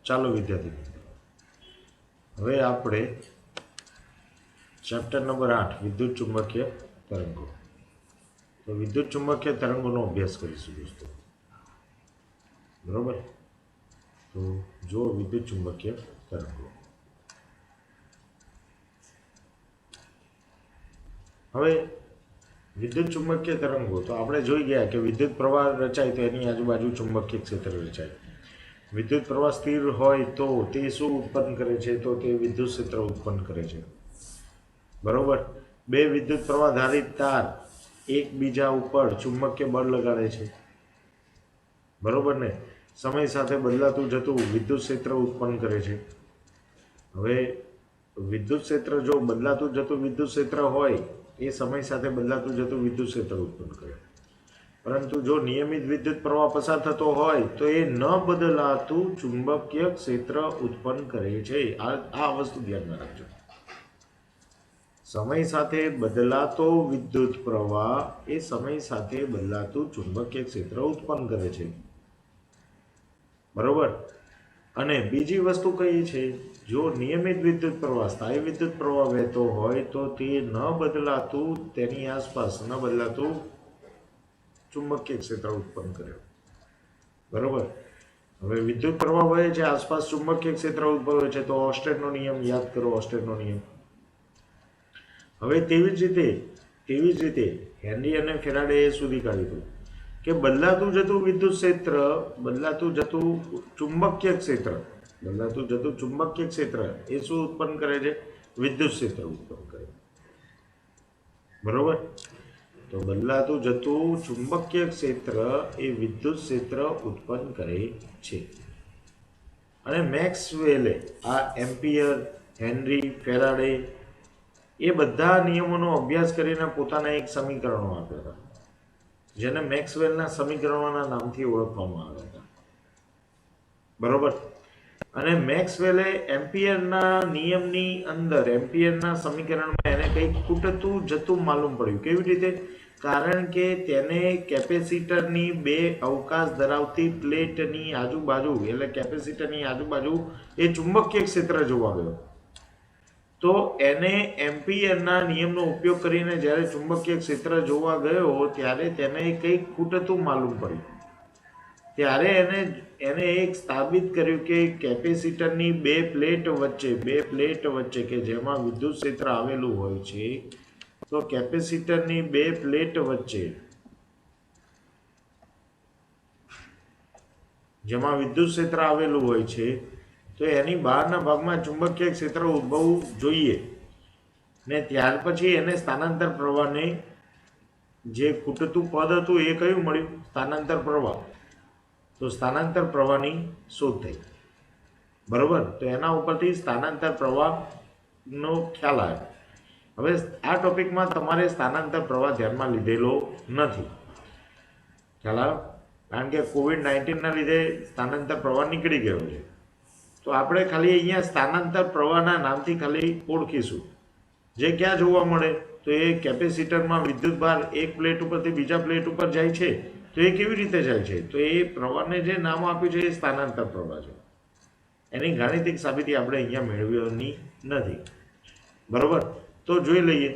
ચાલો વિદ્યાર્થી મિત્રો, હવે આપણે ચેપ્ટર નંબર 8 વિદ્યુત ચુંબકીય તરંગો. તો વિદ્યુત ચુંબકીય તરંગોનો અભ્યાસ કરીશું દોસ્તો. બરોબર. તો જો વિદ્યુત ચુંબકીય તરંગો, હવે વિદ્યુત ચુંબકીય તરંગો તો આપણે જોઈ ગયા કે વિદ્યુત પ્રવાહ રચાય તો એની આજુબાજુ ચુંબકીય ક્ષેત્ર રચાય. વિદ્યુત પ્રવાહ સ્થિર હોય તો તે શું ઉત્પન્ન કરે છે? તો તે વિદ્યુત ક્ષેત્ર ઉત્પન્ન કરે છે. બરોબર. બે વિદ્યુત પ્રવાહ ધારિત તાર એકબીજા ઉપર ચુંબકીય બળ લગાડે છે. બરોબર ને? સમય સાથે બદલાતું જતું વિદ્યુત ક્ષેત્ર ઉત્પન્ન કરે છે. હવે વિદ્યુત ક્ષેત્ર જો બદલાતું જતું વિદ્યુત ક્ષેત્ર હોય એ સમય સાથે બદલાતું જતું વિદ્યુત ક્ષેત્ર ઉત્પન્ન કરે. પરંતુ જો નિયમિત વિદ્યુત પ્રવાહ પસાર થતો હોય તો એ ન બદલાતું ચુંબકીય ક્ષેત્ર ઉત્પન્ન કરે છે. આ વસ્તુ ધ્યાનમાં રાખજો. સમય સાથે બદલાતો વિદ્યુત પ્રવાહ એ સમય સાથે બદલાતું ચુંબકીય ક્ષેત્ર ઉત્પન્ન કરે છે. બરોબર. અને બીજી વસ્તુ કઈ છે? જો નિયમિત વિદ્યુત પ્રવાહ સ્થાયી વિદ્યુત પ્રવાહ વહેતો હોય તો તે ન બદલાતું તેની આસપાસ ન બદલાતું ચુંબકીય ક્ષેત્ર ઉત્પન્ન કરે. બરોબર. હવે વિદ્યુત પ્રવાહ વહે છે, આસપાસ ચુંબકીય ક્ષેત્ર ઉદ્ભવે છે, તો ઓસ્ટેનનો નિયમ યાદ કરો. ઓસ્ટેનનો નિયમ. હવે તેવી જ રીતે હેનરી અને ફેરાડેએ શોધી કાઢ્યું કે બદલાતું જતું વિદ્યુત ક્ષેત્ર, બદલાતું જતું ચુંબકીય ક્ષેત્ર એ શું ઉત્પન્ન કરે છે? વિદ્યુત ક્ષેત્ર ઉત્પન્ન કરે. બરોબર. તો બદલાતું જતું ચુંબકીય ક્ષેત્ર એ વિદ્યુત ક્ષેત્ર ઉત્પન્ન કરે છે. અને મેક્સવેલે આ એમ્પિયર, હેનરી, ફેરાડે એ બધા નિયમોનો અભ્યાસ કરીને પોતાના એક સમીકરણો આપ્યા હતા, જેને મેક્સવેલના સમીકરણોના નામથી ઓળખવામાં આવ્યા હતા. બરોબર. અને મેક્સવેલે એમ્પિયરના નિયમની અંદર, એમ્પિયરના સમીકરણમાં એને કંઈક ખૂટતું જતું માલુમ પડ્યું. કેવી રીતે? કારણ કે તેને કેપેસિટરની બે અવકાશ ધરાવતી પ્લેટની આજુબાજુ, એટલે કેપેસિટરની આજુબાજુ એ ચુંબકીય ક્ષેત્ર જોવા ગયો. તો એને એમ્પિયરના નિયમનો ઉપયોગ કરીને જ્યારે ચુંબકીય ક્ષેત્ર જોવા ગયો ત્યારે તેને કંઈક ખૂટતું માલુમ પડ્યું. ત્યારે એને એક સ્થાપિત કર્યું કે કેપેસિટરની બે પ્લેટ વચ્ચે કે જેમાં વિદ્યુત ક્ષેત્ર આવેલું હોય છે, તો કેપેસિટરની બે પ્લેટ વચ્ચે જેમાં વિદ્યુત ક્ષેત્ર આવેલું હોય છે, તો એની બહારના ભાગમાં ચુંબકીય ક્ષેત્ર ઉદ્ભવવું જોઈએ. ને ત્યાર પછી એને સ્થાનાંતર પ્રવાહને જે ખૂટતું પદ હતું એ કયું મળ્યું? સ્થાનાંતર પ્રવાહ. તો સ્થાનાંતર પ્રવાહની શોધ થઈ. બરોબર. તો એના ઉપરથી સ્થાનાંતર પ્રવાહનો ખ્યાલ આવ્યો. હવે આ ટોપિકમાં તમારે સ્થાનાંતર પ્રવાહ ધ્યાનમાં લીધેલો નથી. ખ્યાલ આવ્યો? કારણ કે COVID-19ના લીધે સ્થાનાંતર પ્રવાહ નીકળી ગયો છે. તો આપણે ખાલી અહીંયા સ્થાનાંતર પ્રવાહના નામથી ખાલી ઓળખીશું. જે ક્યાં જોવા મળે? તો એ કેપેસિટરમાં વિદ્યુત ભાર એક પ્લેટ ઉપરથી બીજા પ્લેટ ઉપર જાય છે. તો એ કેવી રીતે જાય છે? તો એ પ્રવાહને જે નામ આપ્યું છે એ સ્થાનાંતર પ્રવાહ છે. એની ગાણિતિક સાબિતી આપણે અહીંયા મેળવવાની નથી. બરોબર. તો જોઈ લઈએ.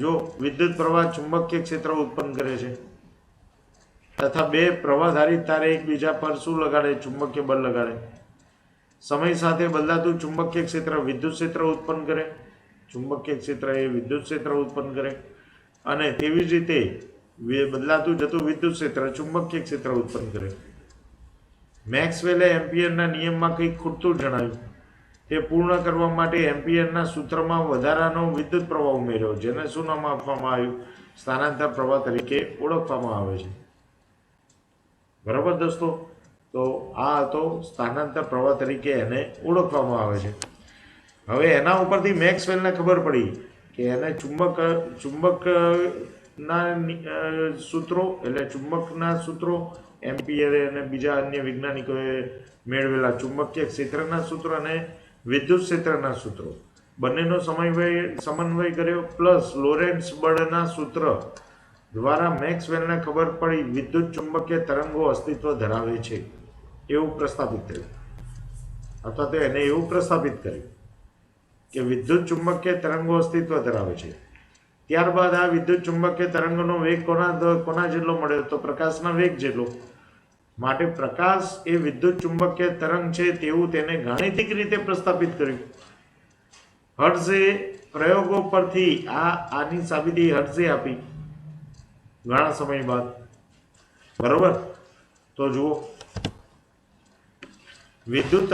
જો વિદ્યુત પ્રવાહ ચુંબકીય ક્ષેત્ર ઉત્પન્ન કરે છે તથા બે પ્રવાહધારિત તારે એકબીજા પર શું લગાડે? ચુંબકીય બળ લગાડે. સમય સાથે બદલાતું ચુંબકીય ક્ષેત્ર વિદ્યુત ક્ષેત્ર ઉત્પન્ન કરે. ચુંબકીય ક્ષેત્ર એ વિદ્યુત ક્ષેત્ર ઉત્પન્ન કરે. અને તેવી જ રીતે બદલાતું જતું વિદ્યુત ક્ષેત્ર ચુંબકીય ક્ષેત્ર ઉત્પન્ન કરે. મેક્સવેલે એમ્પિયરના નિયમમાં કંઈક ખૂટતું જણાવ્યું. તે પૂર્ણ કરવા માટે એમ્પિયરના સૂત્રમાં વધારાનો વિદ્યુત પ્રવાહ ઉમેર્યો, જેને શું નામ આપવામાં આવ્યું? સ્થાનાંતર પ્રવાહ તરીકે ઓળખવામાં આવે છે. બરાબર દોસ્તો. તો આ હતો સ્થાનાંતર પ્રવાહ તરીકે એને ઓળખવામાં આવે છે. હવે એના ઉપરથી મેક્સવેલને ખબર પડી કે એને ચુંબકના સૂત્રો, એટલે ચુંબકના સૂત્રો, એમ્પિયરે અને બીજા અન્ય વૈજ્ઞાનિકોએ મેળવેલા ચુંબકીય ક્ષેત્રના સૂત્રો અને વિદ્યુત ક્ષેત્રના સૂત્રો બંનેનો સમન્વય કર્યો, પ્લસ લોરેન્ટ્ઝ બળના સૂત્ર દ્વારા મેક્સવેલને ખબર પડી વિદ્યુત ચુંબકીય તરંગો અસ્તિત્વ ધરાવે છે એવું પ્રસ્થાપિત થયું. અથવા તો એને એવું પ્રસ્થાપિત કર્યું કે વિદ્યુત ચુંબકીય તરંગો અસ્તિત્વ ધરાવે છે. ત્યારબાદ આ વિદ્યુત ચુંબકીય તરંગોનો વેગ કોના જેટલો મળ્યો? તો પ્રકાશના વેગ જેટલો. માટે પ્રકાશ એ વિદ્યુત ચુંબકીય તરંગ છે તેવું તેને ગાણિતિક રીતે પ્રસ્થાપિત કર્યું. હર્ટ્ઝે પ્રયોગો પરથી આની સાબિતી હર્ટ્ઝે આપી ઘણા સમય બાદ. બરોબર. તો જુઓ, વિદ્યુત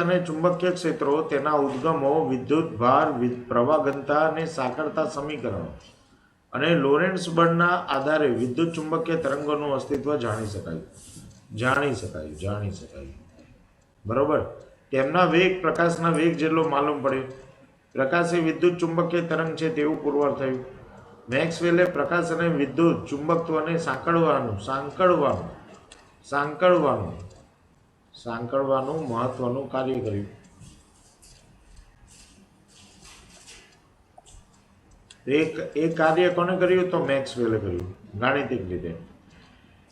અને ચુંબકીય ક્ષેત્રો, તેના ઉદ્ગમો, વિદ્યુત ભાર, પ્રવાહ ઘનતા અને સાંકળતા સમીકરણો અને લોરેન્ટ્ઝ બળના આધારે વિદ્યુત ચુંબકીય તરંગોનું અસ્તિત્વ જાણી શકાયું. બરોબર. તેમના વેગ પ્રકાશના વેગ જેટલો માલુમ પડ્યો. પ્રકાશ એ વિદ્યુત ચુંબકીય તરંગ છે તેવું પુરવાર થયું. મેક્સવેલે પ્રકાશ અને વિદ્યુત ચુંબકત્વને સાંકળવાનું મહત્વનું કાર્ય કર્યું. એ કાર્ય કોને કર્યું? તો મેક્સવેલે કર્યું ગાણિતિક રીતે.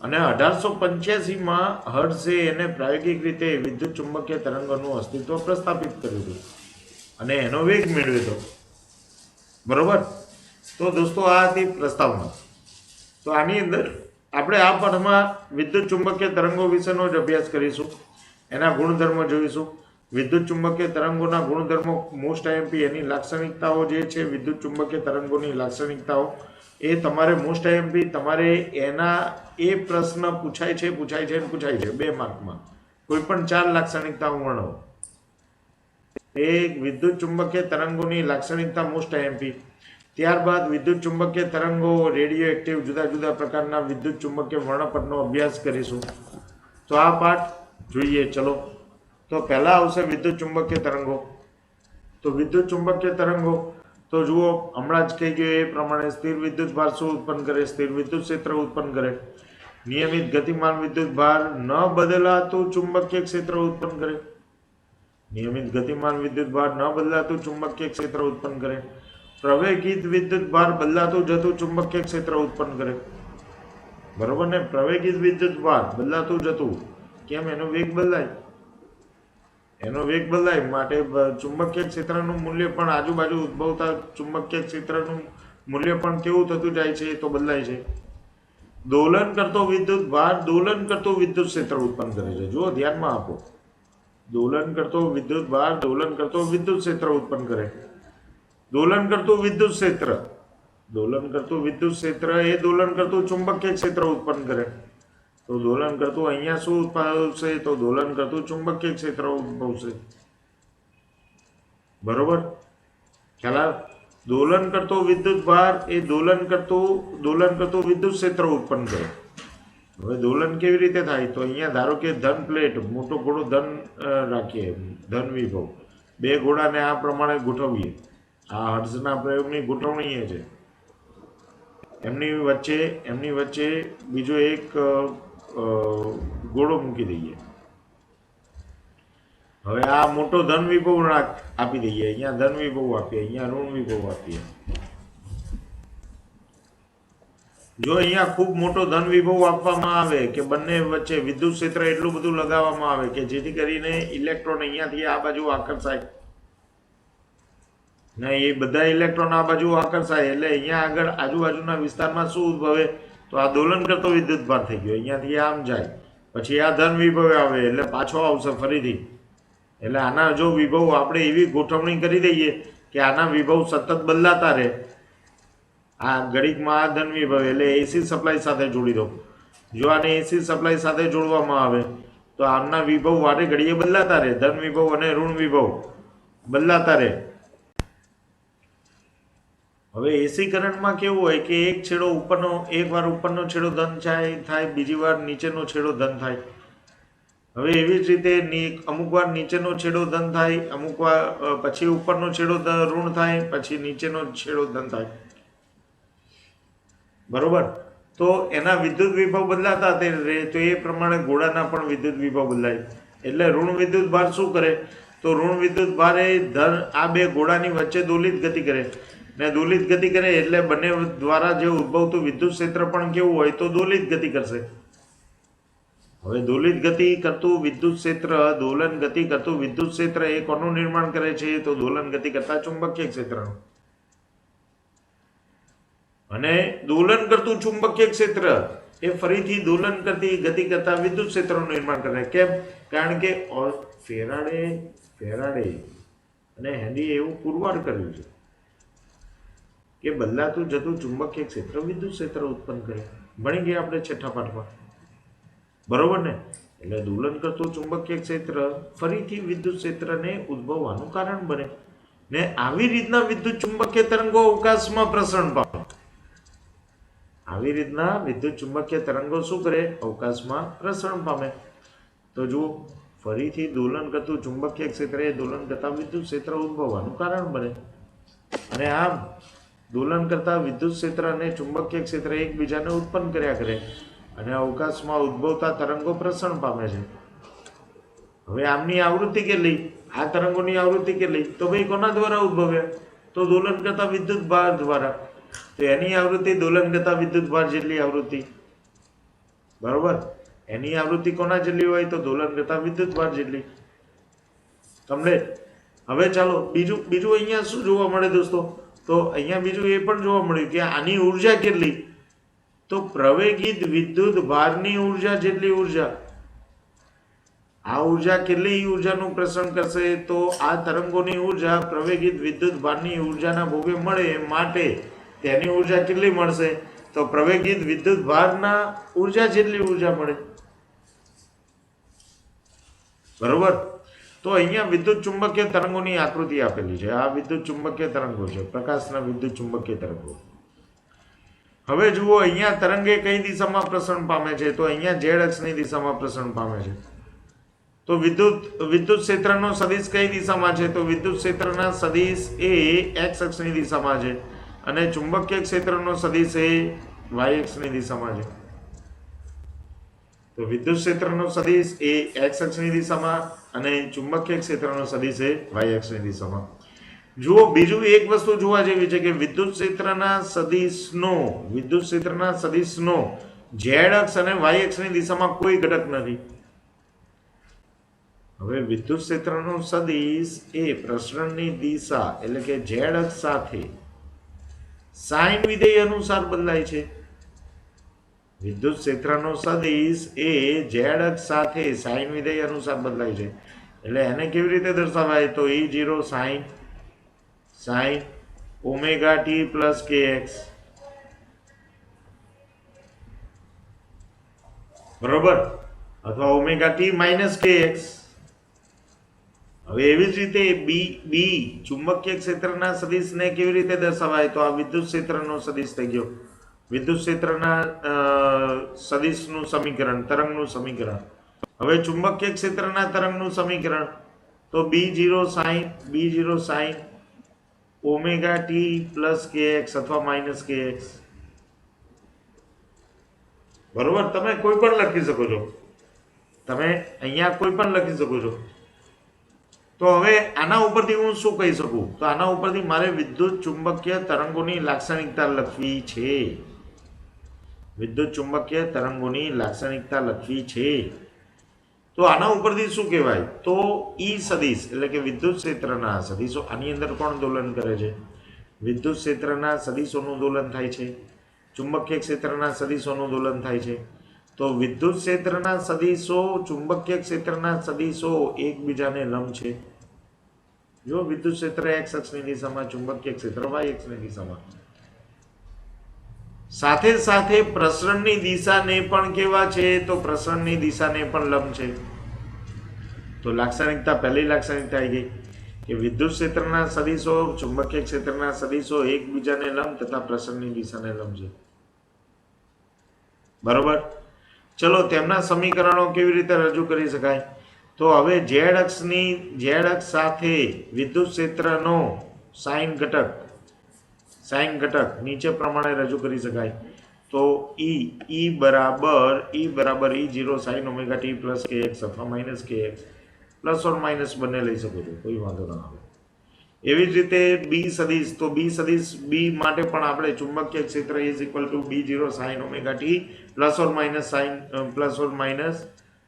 અને 1885માં હર્ટ્ઝે એને પ્રાયોગિક રીતે વિદ્યુત ચુંબકીય તરંગોનું અસ્તિત્વ પ્રસ્થાપિત કર્યું હતું અને એનો વેગ મેળવ્યો હતો. બરોબર. તો દોસ્તો, આ હતી પ્રસ્તાવના. તો આની અંદર આપણે આ પાઠમાં વિદ્યુત ચુંબકીય તરંગો વિશેનો જ અભ્યાસ કરીશું. એના ગુણધર્મો જોઈશું. વિદ્યુત ચુંબકીય તરંગોના ગુણધર્મો, મોસ્ટ આઈએમપી, એની લાક્ષણિકતાઓ જે છે વિદ્યુત ચુંબકીય તરંગોની લાક્ષણિકતાઓ, એ તમારે મોસ્ટ આઈએમપી તમારે એના એ પ્રશ્ન પૂછાય છે 2 માર્કમાં. કોઈ પણ 4 લાક્ષણિકતાઓ વર્ણવો. એક વિદ્યુત ચુંબકીય તરંગોની લાક્ષણિકતા મોસ્ટ આઈએમપી. ત્યારબાદ વિદ્યુત ચુંબકીય તરંગો, રેડિયો એક્ટિવ, જુદા જુદા પ્રકારના વિદ્યુત ચુંબકીય વર્ણપટનો અભ્યાસ કરીશું. તો આ પાઠ જોઈએ. ચલો, તો પહેલા આવશે વિદ્યુત ચુંબકીય તરંગો. તો વિદ્યુત ચુંબકીય તરંગો તો જુઓ, હમણાં જ કહી ગયો એ પ્રમાણે સ્થિર વિદ્યુત ભાર શું ઉત્પન્ન કરે? સ્થિર વિદ્યુત ક્ષેત્ર ઉત્પન્ન કરે. નિયમિત ગતિમાન વિદ્યુત ભાર ન બદલાતું ચુંબકીય ક્ષેત્ર ઉત્પન્ન કરે. નિયમિત ગતિમાન વિદ્યુત ભાર ન બદલાતું ચુંબકીય ક્ષેત્ર ઉત્પન્ન કરે. પ્રવેગિત વિદ્યુત ભાર બદલાતું જતું ચુંબકીય ક્ષેત્ર ઉત્પન્ન કરે. બરોબર ને? પ્રવેગિત વિદ્યુત ભાર બદલાતું જતું, કેમ? એનો વેગ બદલાય માટે ચુંબકીય ક્ષેત્રનું મૂલ્ય પણ આજુબાજુ ઉદ્ભવતા ચુંબકીય ક્ષેત્રનું મૂલ્ય પણ કેવું થતું જાય છે? તો બદલાય છે. દોલન કરતો વિદ્યુત ભાર દોલન કરતું વિદ્યુત ક્ષેત્ર ઉત્પન્ન કરે છે. જુઓ, ધ્યાનમાં આપો. દોલન કરતો વિદ્યુત ભાર દોલન કરતો વિદ્યુત ક્ષેત્ર ઉત્પન્ન કરે. દોલન કરતું વિદ્યુત ક્ષેત્ર એ દોલન કરતું ચુંબકીય ક્ષેત્ર ઉત્પન્ન કરે. તો દોલન કરતું અહીંયા શું ઉદ્ભવશે? તો દોલન કરતું ચુંબકીય ક્ષેત્ર ઉદ્ભવશે. બરોબર. ખ્યાલ? દોલન કરતો વિદ્યુત ભાર એ દોલન કરતું વિદ્યુત ક્ષેત્ર ઉત્પન્ન કરે. હવે દોલન કેવી રીતે થાય? તો અહીંયા ધારો કે ધન પ્લેટ, મોટો ઘોડો ધન રાખીએ, ધન વિભવ, 2 ઘોડાને આ પ્રમાણે ગોઠવીએ. આ હર્ટ્ઝના પ્રયોગની ગોઠવણી એ છે. એમની વચ્ચે બીજો એક ઘોડો મૂકી દઈએ. હવે આ મોટો ધન વિભવ આપી દઈએ. અહીંયા ધન વિભવ આપીએ, અહીંયા ઋણ વિભવ આપીએ. જો અહીંયા ખૂબ મોટો ધન વિભવ આપવામાં આવે કે બંને વચ્ચે વિદ્યુત ક્ષેત્ર એટલું બધું લગાવવામાં આવે કે જેથી કરીને ઇલેક્ટ્રોન અહીંયાથી આ બાજુ આકર્ષાય ને એ બધા ઇલેક્ટ્રોન આ બાજુ આકર્ષાય, એટલે અહીંયા આગળ આજુબાજુના વિસ્તારમાં શું ઉદ્ભવે? તો આ દોલન કરતો વિદ્યુત ભાર થઈ ગયો. અહીંયાથી આમ જાય, પછી આ ધન વિભવ આવે એટલે પાછો આવશે ફરીથી. એટલે આના જો વિભવ આપણે એવી ગોઠવણી કરી દઈએ કે આના વિભવ સતત બદલાતા રહે. આ ઘડીકમાં આ ધન વિભવ એટલે એસી સપ્લાય સાથે જોડી દો. જો આને એસી સપ્લાય સાથે જોડવામાં આવે તો આમના વિભવ વારે ઘડીએ બદલાતા રહે. ધન વિભવ અને ઋણ વિભવ બદલાતા રહે. હવે એસી કરંટમાં કેવું હોય કે એકવાર ઉપરનો છેડો ધન થાય, બીજી વાર નીચેનો છેડો ધન થાય. હવે એવી જ રીતે અમુક વાર નીચેનો છેડો ધન થાય, અમુક વાર પછી ઉપરનો છેડો ઋણ થાય, પછી નીચેનો છેડો ધન થાય. બરોબર. તો એના વિદ્યુત વિભવ બદલાતા રહે, તો એ પ્રમાણે ઘોડાના પણ વિદ્યુત વિભવ બદલાય. એટલે ઋણ વિદ્યુત ભાર શું કરે? તો ઋણ વિદ્યુત ભાર એ આ 2 ઘોડાની વચ્ચે દોલિત ગતિ કરે ને દોલિત ગતિ કરે એટલે બંને દ્વારા જે ઉદ્ભવતું વિદ્યુત ક્ષેત્ર પણ કેવું હોય? તો દોલિત ગતિ કરશે. હવે દોલિત ગતિ કરતું વિદ્યુત ક્ષેત્ર, દોલન ગતિ કરતું વિદ્યુત ક્ષેત્ર એ કોનું નિર્માણ કરે છે? તો દોલન ગતિ કરતા ચુંબકીય ક્ષેત્રનું. અને દોલન કરતું ચુંબકીય ક્ષેત્ર એ ફરીથી દોલન કરતી ગતિ કરતા વિદ્યુત ક્ષેત્રનું નિર્માણ કરે. કેમ? કારણ કે ફેરાડે અને હેનરી એવું પુરવાર કર્યું છે કે બદલાતું જતું ચુંબકીય ક્ષેત્ર વિદ્યુત ક્ષેત્ર ઉત્પન્ન કરે. ભણી ગયા આપણે છઠ્ઠા પાઠમાં, બરોબર ને? એટલે દોલન કરતું ચુંબકીય ક્ષેત્ર ફરીથી વિદ્યુત ક્ષેત્રને ઉદ્ભવવાનું કારણ બને ને આવી રીતના વિદ્યુત ચુંબકીય તરંગો અવકાશમાં પ્રસરણ પામે. આવી રીતના વિદ્યુત ચુંબકીય તરંગો શું કરે? અવકાશમાં પ્રસરણ પામે. તો જુઓ, ફરીથી દોલન કરતું ચુંબકીય ક્ષેત્ર એ દોલન કરતા વિદ્યુત ક્ષેત્ર ઉદ્ભવવાનું કારણ બને. અને આમ દોલન કરતા વિદ્યુત ક્ષેત્ર અને ચુંબકીય ક્ષેત્ર એકબીજાને ઉત્પન્ન કર્યા કરે અને અવકાશમાં ઉદ્ભવતા તરંગો પ્રસરણ પામે છે. હવે આમની આવૃત્તિ કેટલી? આ તરંગોની આવૃત્તિ કેટલી? તો ભાઈ કોના દ્વારા ઉદ્ભવ્યા? તો દોલન કરતા વિદ્યુત ભાર દ્વારા. તો એની આવૃત્તિ દોલન કરતા વિદ્યુત ભાર જેટલી આવૃત્તિ, બરોબર? એની આવૃત્તિ કોના જેટલી હોય? તો દોલન કરતા વિદ્યુત ભાર જેટલી. કમ્પ્લીટ. હવે ચાલો બીજું અહીંયા શું જોવા મળે દોસ્તો? તો અહીંયા બીજું એ પણ જોવા મળ્યું કે આની ઉર્જા કેટલી? તો પ્રવેગિત વિદ્યુત ભારની ઉર્જા જેટલી ઉર્જા. આ ઉર્જા કેટલી ઉર્જાનું પ્રસરણ કરશે? તો આ તરંગોની ઉર્જા પ્રવેગિત વિદ્યુત ભારની ઉર્જાના ભોગે મળે માટે તેની ઉર્જા કેટલી મળશે? તો પ્રવેગિત વિદ્યુત ભારના ઉર્જા જેટલી ઉર્જા મળે, બરોબર? તો અહીંયા વિદ્યુત ચુંબકીય તરંગોની આકૃતિ આપેલી છે. આ વિદ્યુત ચુંબકીય તરંગો છે, પ્રકાશના વિદ્યુત ચુંબકીય તરંગો. હવે જુઓ, અહીંયા તરંગે કઈ દિશામાં પ્રસરણ પામે છે? તો અહીંયા ઝેડ અક્ષની દિશામાં પ્રસરણ પામે છે. તો વિદ્યુત ક્ષેત્રનો સદિશ કઈ દિશામાં છે? તો વિદ્યુત ક્ષેત્રના સદિશ એ એક્સ અક્ષની દિશામાં છે અને ચુંબકીય ક્ષેત્રનો સદિશ એ વાય અક્ષની દિશામાં છે. તો વિદ્યુત ક્ષેત્રનો સદિશ એ એક્સ અક્ષની દિશામાં અને ચુંબકીય ક્ષેત્રનો સદિશ એ વાય અક્ષની દિશામાં. જુઓ, બીજું એક વસ્તુ જોવા જેવી છે કે વિદ્યુત ક્ષેત્રના સદિશનો ઝેડ અક્ષ અને વાય અક્ષની દિશામાં કોઈ ઘટક નથી. હવે વિદ્યુત ક્ષેત્રનો સદિશ એ પ્રસરણની દિશા એટલે કે ઝેડ અક્ષ સાથે સાઇન વિધેય અનુસાર બદલાય છે. વિદ્યુત ક્ષેત્રનો સદિશ એ ઝેડ અક્ષ સાથે સાઇન વિધેય અનુસાર બદલાય છે. એટલે એને કેવી રીતે દર્શાવાય? તો E0 sin omega t plus kx, બરોબર? અથવા ઓમેગા t માઇનસ kx. હવે એવી જ રીતે બી ચુંબકીય ક્ષેત્રના સદિશને કેવી રીતે દર્શાવાય? તો આ વિદ્યુત ક્ષેત્રનો સદિશ થઈ ગયો. વિદ્યુત ક્ષેત્રના સદિશનું સમીકરણ, તરંગનું સમીકરણ. હવે ચુંબકીય ક્ષેત્રના તરંગનું સમીકરણ તો B0 sin omega t plus kx અથવા માઇનસ kx, બરોબર? તમે કોઈ પણ લખી શકો છો, તમે અહીંયા કોઈ પણ લખી શકો છો. તો હવે આના ઉપરથી હું શું કહી શકું? તો આના ઉપરથી મારે વિદ્યુત ચુંબકીય તરંગોની લાક્ષણિકતા લખવી છે. વિદ્યુત ચુંબકીય તરંગોની લાક્ષણિકતા લખવી છે. તો આના ઉપરથી શું કહેવાય? તો ઈ સદિશ એટલે કે વિદ્યુત ક્ષેત્રના સદિશો, આની અંદર કોણ દોલન કરે છે? વિદ્યુત ક્ષેત્રના સદિશોનું દોલન થાય છે, ચુંબકીય ક્ષેત્રના સદિશોનું દોલન થાય છે. તો વિદ્યુત ક્ષેત્રના સદિશો, ચુંબકીય ક્ષેત્રના સદિશો એકબીજાને લંબ છે. જો વિદ્યુત ક્ષેત્ર એક્સ અક્ષની દિશામાં, ચુંબકીય ક્ષેત્ર વાય અક્ષની દિશામાં. સાથે સાથે પ્રસરણની દિશાને પણ કેવા છે? તો પ્રસરણની દિશાને પણ લંબ છે. તો લાક્ષણિકતા, પહેલી લાક્ષણિકતા આવી ગઈ કે વિદ્યુત ક્ષેત્રના સદિશો, ચુંબકીય ક્ષેત્રના સદિશો એકબીજાને લંબ તથા પ્રસરણની દિશાને લંબ છે, બરોબર? ચલો, તેમના સમીકરણો કેવી રીતે રજૂ કરી શકાય? તો હવે ઝેડ અક્ષ સાથે વિદ્યુત ક્ષેત્રનો સાઇન ઘટક નીચે પ્રમાણે રજૂ કરી શકાય. તો E બરાબર E0 sin omega t plus kx અથવા minus kx, plus or minus બંને લઈ શકો છો, કોઈ વાંધો ના આવે. એવી જ રીતે બી સદિશ, તો બી સદિશ બી માટે પણ આપણે ચુંબકીય ક્ષેત્ર B0 sin omega t plus or minus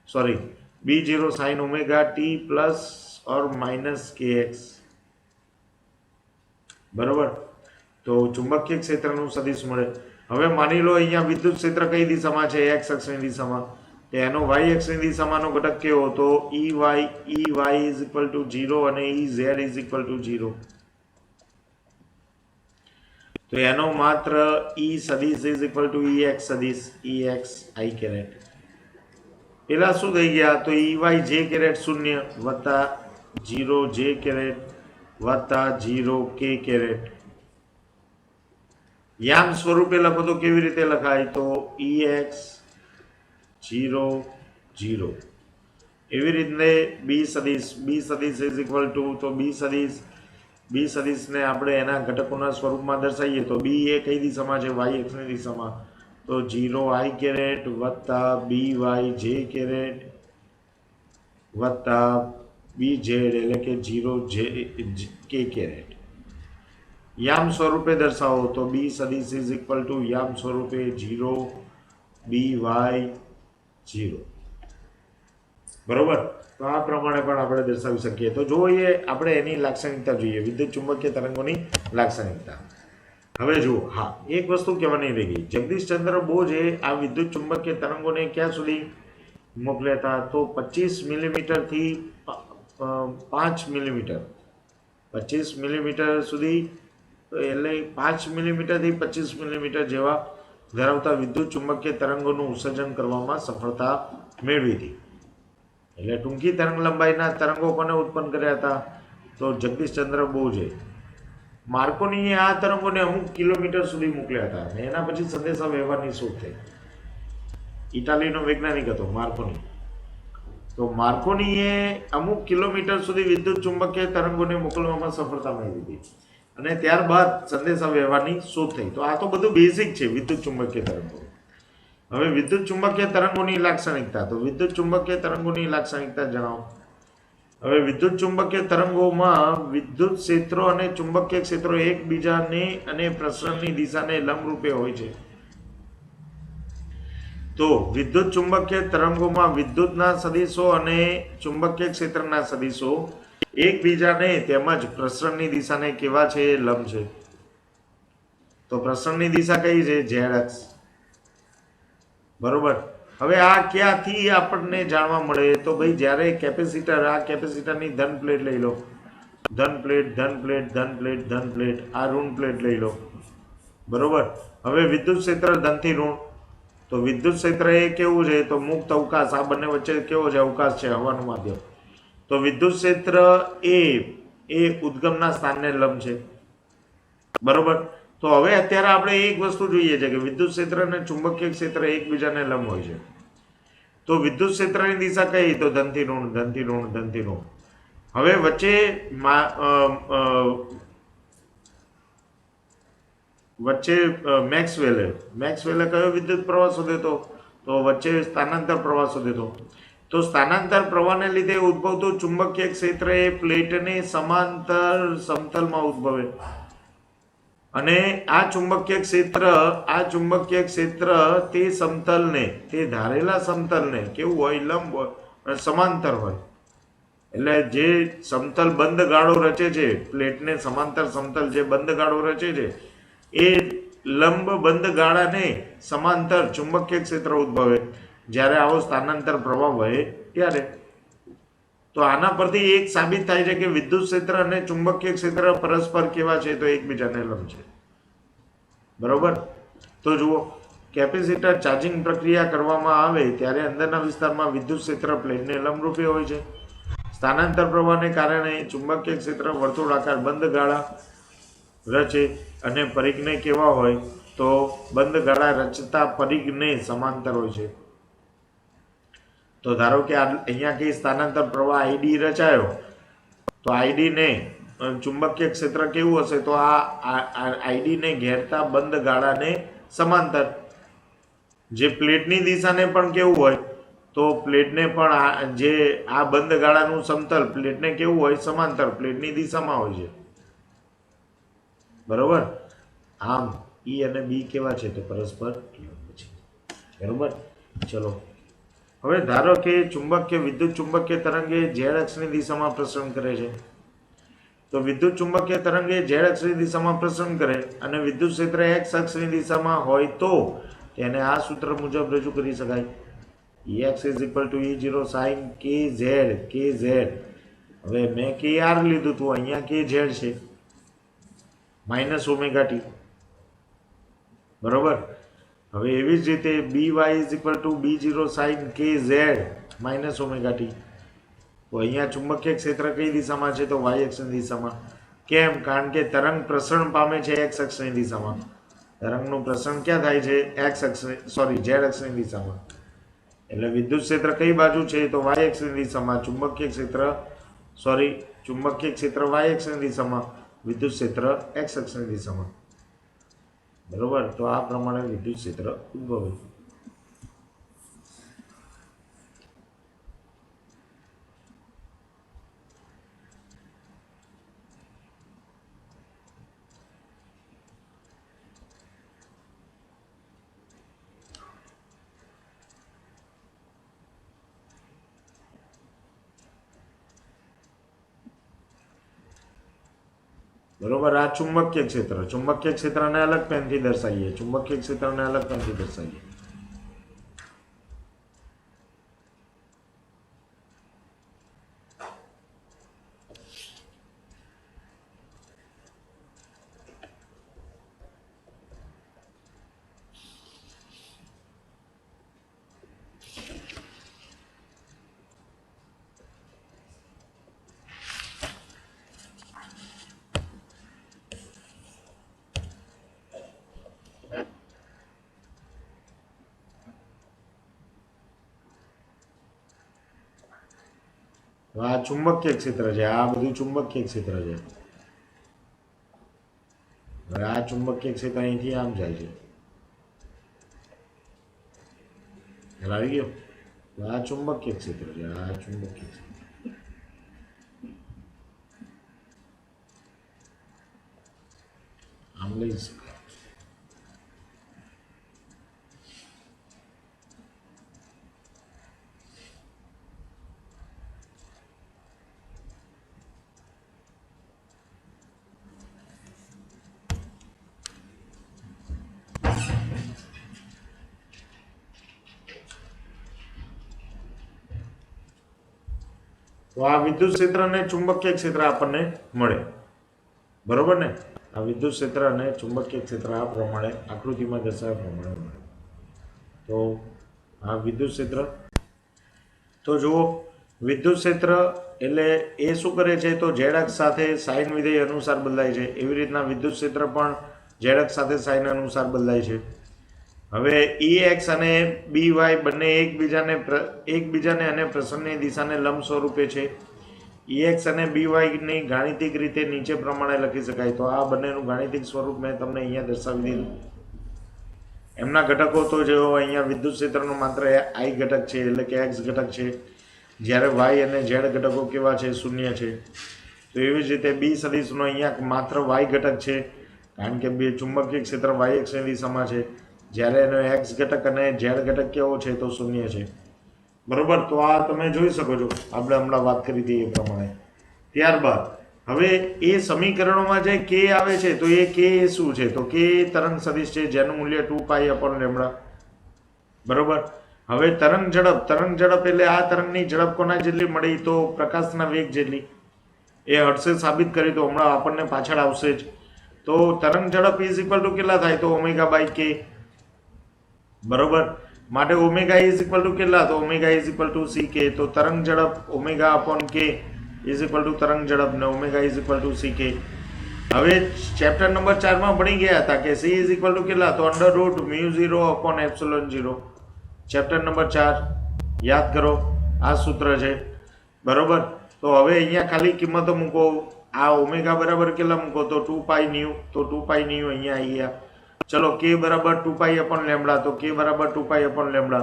sorry B0 sin omega t plus और माइनस kx बराबर। तो चुंबकीय क्षेत्रનું સદિશ મળે। હવે માની લો અહીંયા વિદ્યુત ક્ષેત્ર કઈ દિશામાં છે x અક્ષની દિશામાં, તો એનો y અક્ષની દિશામાંનો ઘટક કેવો, તો ey is equal to 0 અને ez is equal to 0। તો એનો માત્ર e સદિશ is equal to ex સદિશ ex i કેરેટ। પેલા શું થઈ ગયા, તો ey j કેરેટ 0 વત્તા 0 j કેરેટ વત્તા 0 k કેરેટ। યામ સ્વરૂપે લખો તો કેવી રીતે લખાય, તો ex 0 0 એવી રીતે b સદિશ is equal to, તો b સદિશને આપણે એના ઘટકોના સ્વરૂપમાં દર્શાવીએ તો b એ કઈ દિશામાં છે, y અક્ષની દિશામાં, તો 0 i કેરેટ વત્તા by j કેરેટ વત્તા bz એટલે કે 0 j k કેરેટ। યામ સ્વરૂપે દર્શાવો તો b સદિશ is equal to યામ સ્વરૂપે 0 by 0 બરોબર। તો આ પ્રમાણે પણ આપણે દર્શાવી શકીએ। તો જોઈએ આપણે એની લાક્ષણિકતા જોઈએ, વિદ્યુત ચુંબકીય તરંગોની લાક્ષણિકતા। હવે જુઓ, હા એક વસ્તુ કહેવાની રહી ગઈ, જગદીશચંદ્ર બોઝે આ વિદ્યુત ચુંબકીય તરંગોને ક્યાં સુધી મોકલ્યા હતા, તો 25 મિલીમીટર થી 5 મિલીમીટર 25 મિલીમીટર સુધી, એટલે 5 મિલીમીટર થી 25 મિલીમીટર જેવા ધરાવતા વિદ્યુત ચુંબકીય તરંગોનું ઉત્સર્જન કરવામાં સફળતા મેળવી હતી। એટલે ટૂંકી તરંગ લંબાઈના તરંગો કોને ઉત્પન્ન કર્યા હતા, તો જગદીશચંદ્ર બોઝે। માર્કોનીએ આ તરંગોને અમુક કિલોમીટર સુધી મોકલ્યા હતા અને એના પછી સંદેશા વ્યવહારની શોધ થઈ। ઇટાલીનો વૈજ્ઞાનિક હતો માર્કોની। તો માર્કોનીએ અમુક કિલોમીટર સુધી વિદ્યુત ચુંબકીય તરંગોને મોકલવામાં સફળતા મેળવી હતી અને ત્યારબાદ સંદેશા વ્યવહારની શોધ થઈ। તો આ તો બધું બેઝિક છે વિદ્યુત ચુંબકીય તરંગો। હવે વિદ્યુત ચુંબકીય તરંગોની લાક્ષણિકતા, તો વિદ્યુત ચુંબકીય તરંગોની લાક્ષણિકતા જણાવો। હવે વિદ્યુત ચુંબકીય તરંગોમાં વિદ્યુત ક્ષેત્રો અને ચુંબકીય ક્ષેત્રો એકબીજાને અને પ્રસરણની દિશાને લંબરૂપે હોય છે। તો વિદ્યુત ચુંબકીય તરંગોમાં વિદ્યુતના સદિશો અને ચુંબકીય ક્ષેત્રના સદિશો એકબીજાને તેમજ પ્રસરણની દિશાને કેવા છે, લંબ છે। તો પ્રસરણની દિશા કઈ છે, z અક્ષ બરોબર। હવે આ ક્યાંથી આપણને જાણવા મળે, તો ભાઈ જ્યારે કેપેસિટર, આ કેપેસિટરની ધન પ્લેટ લઈ લો, ધન પ્લેટ ધન પ્લેટ ધન પ્લેટ ધન પ્લેટ, આ ઋણ પ્લેટ લઈ લો બરોબર। હવે વિદ્યુત ક્ષેત્ર ધનથી ઋણ, તો વિદ્યુત ક્ષેત્ર એ કેવું છે, તો મુક્ત અવકાશ, આ બંને વચ્ચે કેવો છે, અવકાશ છે, હવાનું માધ્યમ। તો વિદ્યુત ક્ષેત્ર એ ઉદ્ગમના સ્થાનને લંબ છે બરોબર। તો હવે અત્યારે આપણે એક વસ્તુ જોઈએ છે કે વિદ્યુત ક્ષેત્ર અને ચુંબકીય ક્ષેત્ર એકબીજાને લંબ હોય છે। તો વિદ્યુત ક્ષેત્રની દિશા કઈ, તો ધનથી ઋણ ધનથી ઋણ ધનથી ઋણ। હવે વચ્ચે મેક્સવેલે કયો વિદ્યુત પ્રવાહ શોધ્યો હતો, તો વચ્ચે સ્થાનાંતર પ્રવાહ શોધ્યો હતો। તો સ્થાનાંતર પ્રવાહને લીધે ઉદ્ભવતું ચુંબકીય ક્ષેત્ર એ પ્લેટને સમાંતર સમતલમાં ઉદ્ભવે અને આ ચુંબકીય ક્ષેત્ર તે સમતલને, તે ધારેલા સમતલને કેવું હોય, લંબ હોય, સમાંતર હોય। એટલે જે સમતલ બંધ ગાળો રચે છે, પ્લેટને સમાંતર સમતલ જે બંધ ગાળો રચે છે, એ લંબ બંધ ગાળાને સમાંતર ચુંબકીય ક્ષેત્ર ઉદ્ભવે જ્યારે આવો સ્થાનાંતર પ્રવાહ વહે ત્યારે। તો આના પરથી એક સાબિત થાય છે કે વિદ્યુત ક્ષેત્ર અને ચુંબકીય ક્ષેત્ર પરસ્પર કેવા છે, તો એકબીજાને લંબ છે બરોબર। તો જુઓ, કેપેસિટર ચાર્જિંગ પ્રક્રિયા કરવામાં આવે ત્યારે અંદરના વિસ્તારમાં વિદ્યુત ક્ષેત્ર પ્લેટને લંબરૂપે હોય છે। સ્થાનાંતર પ્રવાહને કારણે ચુંબકીય ક્ષેત્ર વર્તુળાકાર બંધ ગાળા રચે અને પરિઘને કેવા હોય, તો બંધ ગાળા રચતા પરિઘને સમાંતર હોય છે। તો ધારો કે અહીંયા કઈ સ્થાનાંતર પ્રવાહ id રચાયો, તો id ને ચુંબકીય ક્ષેત્ર કેવું હશે, તો આ id ને ઘેરતા બંધ ગાળાને સમાંતર। જે પ્લેટની દિશાને પણ કેવું હોય, તો પ્લેટને પણ જે આ બંધ ગાળાનું સમતલ પ્લેટને કેવું હોય, સમાંતર, પ્લેટની દિશામાં હોય છે બરોબર। આમ E અને B કેવા છે, તો પરસ્પર લંબ છે બરોબર। ચલો હવે ધારો કે ચુંબકીય વિદ્યુત ચુંબકીય તરંગ એ z અક્ષની દિશામાં પ્રસરણ કરે છે, તો વિદ્યુત ચુંબકીય તરંગ એ z અક્ષની દિશામાં પ્રસરણ કરે અને વિદ્યુત ક્ષેત્ર x અક્ષની દિશામાં હોય તો તેને આ સૂત્ર મુજબ રજૂ કરી શકાય. Ex is equal to E0 sin kz. હવે મેં kr લીધું હતું, અહીંયા kz છે માઇનસ ઓમેગા ટી. બરોબર. હવે એવી જ રીતે by is equal to B0 sin kz minus omega T. તો અહીંયા ચુંબકીય ક્ષેત્ર કઈ દિશામાં છે? તો y અક્ષની દિશામાં. કેમ? કારણ કે તરંગ પ્રસરણ પામે છે x અક્ષની દિશામાં. તરંગનું પ્રસરણ ક્યાં થાય છે? x અક્ષ z અક્ષની દિશામાં. એટલે વિદ્યુત ક્ષેત્ર કઈ બાજુ છે? તો y અક્ષની દિશામાં. ચુંબકીય ક્ષેત્ર y અક્ષની દિશામાં, વિદ્યુત ક્ષેત્ર x અક્ષની દિશામાં. બરોબર. તો આ પ્રમાણે વિદ્યુત ક્ષેત્ર ઉદ્ભવે. બરોબર. આ ચુંબકીય ક્ષેત્રને અલગ પેનથી દર્શાવીએ. ચુંબકીય ક્ષેત્રને અલગ પેનથી દર્શાવીએ. આ ચુંબકીય ક્ષેત્ર છે, આ બધું ચુંબકીય ક્ષેત્ર છે. હવે આ ચુંબકીય ક્ષેત્ર અહીંથી આમ જાય છે. આવી ગયો. આ ચુંબકીય ક્ષેત્ર છે, આ ચુંબકીય ક્ષેત્ર. આમ લઈ શકાય. તો આ વિદ્યુત ક્ષેત્ર અને ચુંબકીય ક્ષેત્ર આપણને મળે. બરોબર ને? આ વિદ્યુત ક્ષેત્ર અને ચુંબકીય ક્ષેત્ર આ પ્રમાણે આકૃતિમાં દર્શાવ્યા પ્રમાણે મળે. તો આ વિદ્યુત ક્ષેત્ર. તો જુઓ, વિદ્યુત ક્ષેત્ર એટલે એ શું કરે છે? તો z અક્ષ સાથે સાઇન વિધેય અનુસાર બદલાય છે. એવી રીતના વિદ્યુત ક્ષેત્ર પણ z અક્ષ સાથે સાઇન અનુસાર બદલાય છે. હવે Ex અને By બંને એકબીજાને અને પ્રસરણની દિશાને લંબ સ્વરૂપે છે. Ex અને By ની ગાણિતિક રીતે નીચે પ્રમાણે લખી શકાય. તો આ બંનેનું ગાણિતિક સ્વરૂપ મેં તમને અહીંયા દર્શાવી દીધું. એમના ઘટકો તો જો અહીંયા વિદ્યુત ક્ષેત્રનો માત્ર I ઘટક છે, એટલે કે x ઘટક છે, જ્યારે y અને z ઘટકો કેવા છે? શૂન્ય છે. તો એવી જ રીતે B સદિશનો અહીંયા માત્ર y ઘટક છે, કારણ કે બે ચુંબકીય ક્ષેત્ર y અક્ષની દિશામાં છે, જ્યારે એનો x ઘટક અને z ઘટક કેવો છે? તો શૂન્ય છે. બરોબર. તો આ તમે જોઈ શકો છો, આપણે હમણાં વાત કરી હતી એ પ્રમાણે. ત્યારબાદ હવે એ સમીકરણોમાં જે k આવે છે, તો એ k શું છે? તો k તરંગ સદિશ છે, જેનું મૂલ્ય 2π/λ. બરોબર. હવે તરંગ ઝડપ એટલે આ તરંગની ઝડપ કોના જેટલી મળી? તો પ્રકાશના વેગ જેટલી. એ હર્ષે સાબિત કર્યું, તો હમણાં આપણને પાછળ આવશે જ. તો તરંગ ઝડપ ઇઝ ઇક્વલ ટુ કેટલા થાય? તો ω/k. બરોબર. માટે ઓમેગા ઇઝ ઇક્વલ ટુ કેટલા? તો omega is equal two ck. તો તરંગ ઝડપ ω/k ઇઝ ઇક્વલ ટુ તરંગ ઝડપ ને omega is equal two ck. હવે ચેપ્ટર નંબર 4 માં ભણી ગયા હતા કે c ઇઝ ઇક્વલ ટુ કેટલા? તો √μ0/ε0. ચેપ્ટર નંબર 4 યાદ કરો, આ સૂત્ર છે. બરોબર. તો હવે અહીંયા ખાલી કિંમતો મૂકો. આ ઓમેગા બરાબર કેટલા મૂકો? તો 2π ન્યુ. તો 2π ન્યુ અહીંયા આવી. ચલો, k બરાબર 2π/λ. તો k બરાબર 2π/λ.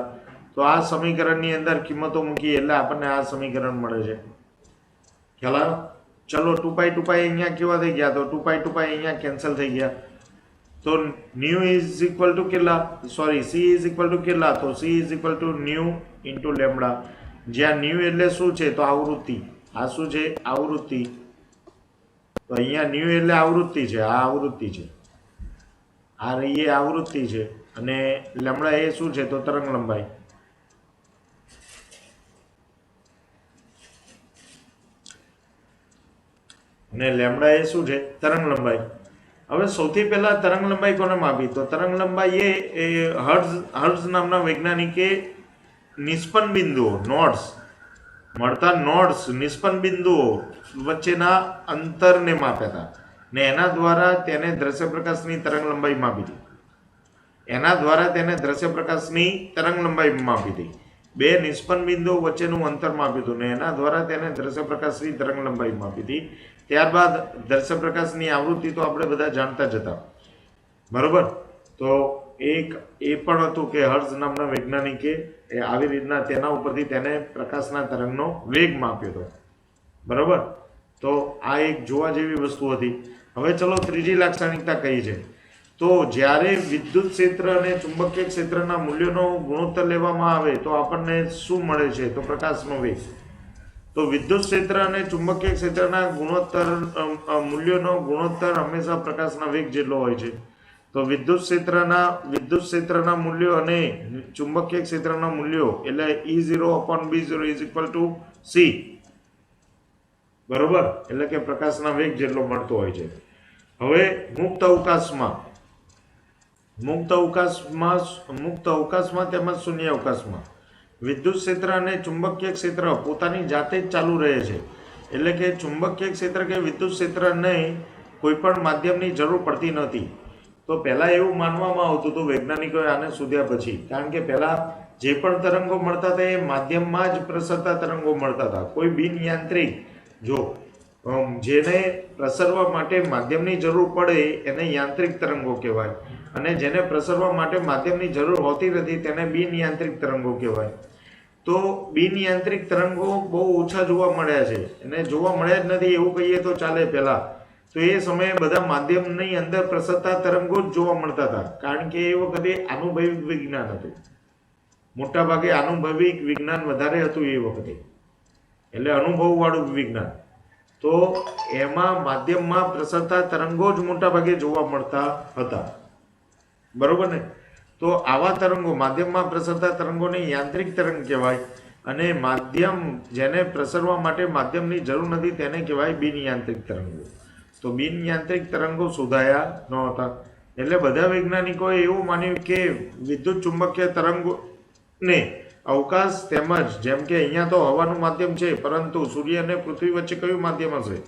તો આ સમીકરણની અંદર કિંમતો મૂકી એટલે આપણને આ સમીકરણ મળે છે. ખ્યાલ આવ્યો? ચલો, 2π અહીંયા કેવા થઈ ગયા? તો 2π અહીંયા કેન્સલ થઈ ગયા. તો ન્યુ ઇઝ ઇક્વલ ટુ કેટલા, sorry she is equal two કેટલા, તો she is equal two new into lambda, જ્યાં ન્યુ એટલે શું છે તો આવૃત્તિ, આ શું છે આવૃત્તિ, તો અહીંયા ન્યુ એટલે આવૃત્તિ છે, આ આવૃત્તિ છે, આ રહી એ આવૃત્તિ છે, અને લેમડા એ શું છે તો તરંગ લંબાઈ. અને લેમડા એ શું છે તરંગ લંબાઈ. હવે સૌથી પહેલા તરંગ લંબાઈ કોને માપી, તો તરંગ લંબાઈ એ હર્ટ્ઝ નામના વૈજ્ઞાનિકે નિષ્પન્ન બિંદુઓ નોડ્સ, મળતા નોડ્સ નિષ્પન્ન બિંદુઓ વચ્ચેના અંતરને માપ્યા હતા, ને એના દ્વારા તેને દ્રશ્ય પ્રકાશની તરંગ લંબાઈ માપી હતી. એના દ્વારા તેને દ્રશ્ય પ્રકાશની તરંગ લંબાઈ માપી હતી. બે નિષ્પન્ન બિંદુઓ વચ્ચેનું અંતર માપ્યું હતું, ને એના દ્વારા તેને દ્રશ્ય પ્રકાશની તરંગ લંબાઈ માપી હતી. ત્યારબાદ દ્રશ્ય પ્રકાશની આવૃત્તિ તો આપણે બધા જાણતા જ હતા, બરોબર. તો એક એ પણ હતું કે હર્ટ્ઝ નામના વૈજ્ઞાનિકે આવી રીતના તેના ઉપરથી તેને પ્રકાશના તરંગનો વેગ માપ્યો હતો, બરોબર. તો આ એક જોવા જેવી વસ્તુ હતી. હવે ચલો ત્રીજી લાક્ષણિકતા કઈ છે, તો જ્યારે વિદ્યુત ક્ષેત્ર અને ચુંબકીય ક્ષેત્રના મૂલ્યોનો ગુણોત્તર લેવામાં આવે તો આપણને શું મળે છે, તો પ્રકાશનો વેગ. તો વિદ્યુત ક્ષેત્ર અને ચુંબકીય ક્ષેત્રના મૂલ્યોનો ગુણોત્તર હંમેશા પ્રકાશના વેગ જેટલો હોય છે. તો વિદ્યુત ક્ષેત્રના મૂલ્યો અને ચુંબકીય ક્ષેત્રના મૂલ્યો એટલે E0/B0 = C, બરોબર, એટલે કે પ્રકાશના વેગ જેટલો મળતો હોય છે. હવે મુક્ત અવકાશમાં તેમજ શૂન્ય અવકાશમાં વિદ્યુત ક્ષેત્ર અને ચુંબકીય ક્ષેત્ર પોતાની જાતે જ ચાલુ રહે છે. એટલે કે ચુંબકીય ક્ષેત્ર કે વિદ્યુત ક્ષેત્રને કોઈ પણ માધ્યમની જરૂર પડતી નથી. તો પહેલા એવું માનવામાં આવતું હતું વૈજ્ઞાનિકોએ આને શોધ્યા પછી, કારણ કે પહેલા જે પણ તરંગો મળતા હતા એ માધ્યમમાં જ પ્રસરતા તરંગો મળતા હતા. કોઈ બિન યાંત્રિક, જો જેને પ્રસરવા માટે માધ્યમની જરૂર પડે એને યાંત્રિક તરંગો કહેવાય, અને જેને પ્રસરવા માટે માધ્યમની જરૂર હોતી નથી તેને બિન યાંત્રિક તરંગો કહેવાય. તો બિન યાંત્રિક તરંગો બહુ ઓછા જોવા મળ્યા છે, અને જોવા મળ્યા જ નથી એવું કહીએ તો ચાલે. પહેલા તો એ સમયે બધા માધ્યમની અંદર પ્રસરતા તરંગો જ જોવા મળતા હતા, કારણ કે એ વખતે આનુભવિક વિજ્ઞાન હતું, મોટા ભાગે આનુભવિક વિજ્ઞાન વધારે હતું એ વખતે, એટલે અનુભવ વાળું વિજ્ઞાન. તો એમાં માધ્યમમાં પ્રસરતા તરંગો જ મોટા ભાગે જોવા મળતા હતા, બરોબર ને. તો આવા તરંગો, માધ્યમમાં પ્રસરતા તરંગોને યાંત્રિક તરંગ કહેવાય, અને માધ્યમ જેને પ્રસરવા માટે માધ્યમની જરૂર નથી તેને કહેવાય બિન યાંત્રિક તરંગો. તો બિન યાંત્રિક તરંગો શોધાયા ન હતા, એટલે બધા વૈજ્ઞાનિકોએ એવું માન્યું કે વિદ્યુત ચુંબકીય તરંગોને અવકાશ તેમજ, જેમ કે અહીંયા તો હવાનું માધ્યમ છે, પરંતુ સૂર્ય અને પૃથ્વી વચ્ચે કયું માધ્યમ હશે,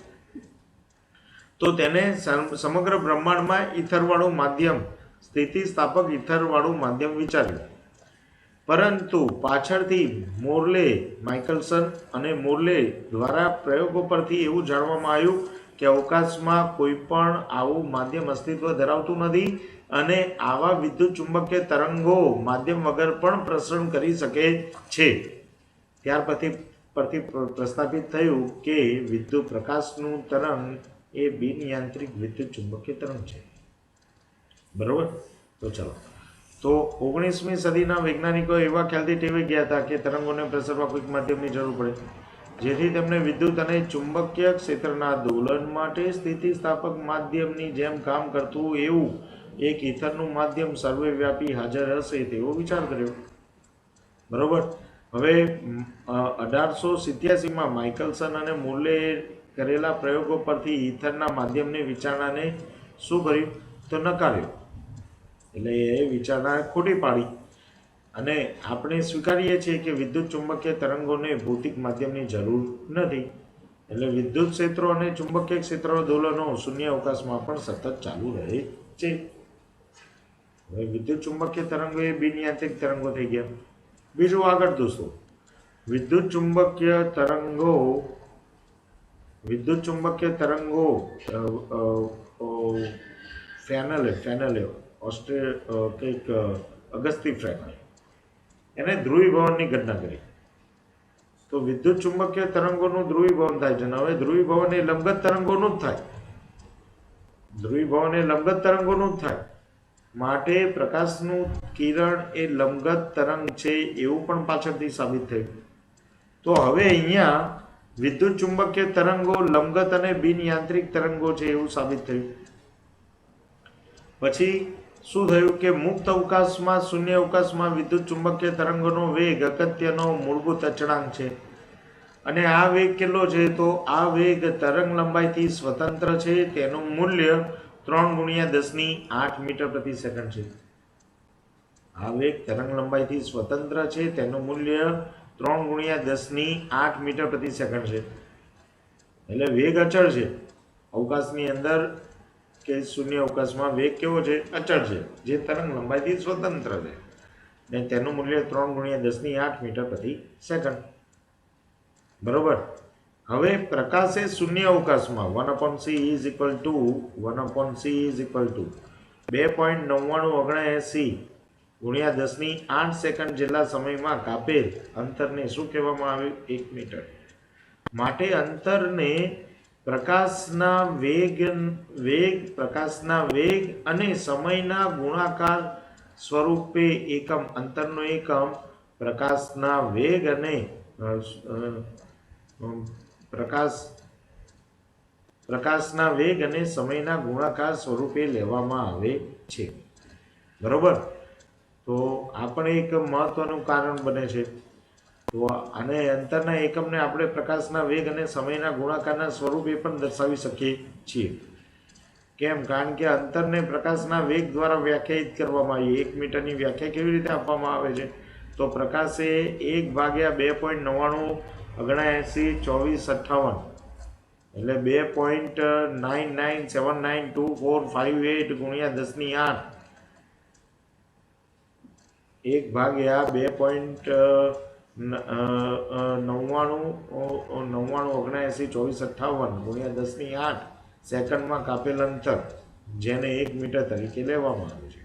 તો તેને સમગ્ર બ્રહ્માંડમાં ઈથરવાળું માધ્યમ, સ્થિતિસ્થાપક ઈથરવાળું માધ્યમ વિચાર્યું. પરંતુ પાછળથી માઇકલસન અને મોર્લે દ્વારા પ્રયોગો પરથી એવું જાણવામાં આવ્યું કે અવકાશમાં કોઈ પણ આવું માધ્યમ અસ્તિત્વ ધરાવતું નથી, અને આવા વિદ્યુત ચુંબકીય તરંગો માધ્યમ વગર પણ પ્રસરણ કરી શકે છે. ત્યાર પરથી પ્રસ્થાપિત થયું કે વિદ્યુત પ્રકાશનું તરંગ એ બિન યાંત્રિક વિદ્યુત ચુંબકીય તરંગ છે, બરોબર. તો ચાલો, તો 19મી સદીના વૈજ્ઞાનિકો એવા ખ્યાલથી ટેવાઈ ગયા હતા કે તરંગોને પ્રસરવા કોઈક માધ્યમની જરૂર પડે, જેથી તેમણે વિદ્યુત અને ચુંબકીય ક્ષેત્રના દોલન માટે સ્થિતિસ્થાપક માધ્યમની જેમ કામ કરતું એવું એક ઈથરનું માધ્યમ સર્વવ્યાપી હાજર હશે તેવો વિચાર કર્યો, બરોબર. હવે 1887માં માઇકલસન અને મોર્લે કરેલા પ્રયોગો પરથી ઈથરના માધ્યમની વિચારણાને શું કર્યું, તો નકાર્યો. એટલે એ વિચારણા ખોટી પાડી, અને આપણે સ્વીકારીએ છીએ કે વિદ્યુત ચુંબકીય તરંગોને ભૌતિક માધ્યમની જરૂર નથી. એટલે વિદ્યુત ક્ષેત્રો અને ચુંબકીય ક્ષેત્રો દોલનો શૂન્ય અવકાશમાં પણ સતત ચાલુ રહે છે. હવે વિદ્યુત ચુંબકીય તરંગો એ બિન યાંત્રિક તરંગો થઈ ગયા. બીજું આગળ દોસ્તો, વિદ્યુત ચુંબકીય તરંગો ફેનલે કંઈક અગસ્તી ફ્રેનલ એને ધ્રુવીભવનની ઘટના કરી. તો વિદ્યુત ચુંબકીય તરંગોનું ધ્રુવીભવન થાય છે, અને હવે ધ્રુવીભવન એ લંબગત તરંગોનું જ થાય, માટે પ્રકાશનું કિરણ એ લંબગત તરંગ છે એવું પણ પાછળથી સાબિત થયું. તો હવે અહીંયા વિદ્યુત ચુંબકીય તરંગો લંબગત અને બિન યાંત્રિક તરંગો છે એવું સાબિત થયું. પછી શું થયું કે મુક્ત અવકાશમાં શૂન્ય અવકાશમાં વિદ્યુત ચુંબકીય તરંગોનો વેગ અગત્યનો મૂળભૂત અચળાંક છે. અને આ વેગ કેટલો છે? તો આ વેગ તરંગ લંબાઈથી સ્વતંત્ર છે. તેનું મૂલ્ય 3 × 10⁸ મીટર પ્રતિ સેકન્ડ છે. આ વેગ તરંગ લંબાઈથી સ્વતંત્ર છે. તેનું મૂલ્ય 3 × 10⁸ મીટર પ્રતિ સેકન્ડ છે. એટલે વેગ અચળ છે. અવકાશની અંદર કે શૂન્ય અવકાશમાં વેગ કેવો છે? અચળ છે, જે તરંગ લંબાઈથી સ્વતંત્ર છે. ને તેનું મૂલ્ય 3 × 10⁸ મીટર પ્રતિ સેકન્ડ. બરોબર. હવે પ્રકાશે શૂન્ય અવકાશમાં 1/c = 2.9979 × 10⁸ સેકન્ડ જેટલા સમયમાં કાપેલ અંતરને શું કહેવામાં આવ્યું? 1 મીટર. માટે અંતરને પ્રકાશના વેગ અને સમયના ગુણાકાર સ્વરૂપે એકમ અંતરનો એકમ પ્રકાશના વેગ અને પ્રકાશના વેગ અને સમયના ગુણાકાર સ્વરૂપે લેવામાં આવે છે. બરોબર. તો આ પણ એક મહત્વનું કારણ બને છે. તો આને અંતરના એકમને આપણે પ્રકાશના વેગ અને સમયના ગુણાકારના સ્વરૂપે પણ દર્શાવી શકીએ છીએ. કેમ? કારણ કે અંતરને પ્રકાશના વેગ દ્વારા વ્યાખ્યાયિત કરવામાં આવી. 1 મીટરની વ્યાખ્યા કેવી રીતે આપવામાં આવે છે? તો પ્રકાશે 1/2.99792458 એટલે 2.99792458 × 10⁸ 1/2.99792458 × 10⁸ સેકન્ડમાં કાપેલ અંતર, જેને 1 મીટર તરીકે લેવામાં આવે છે.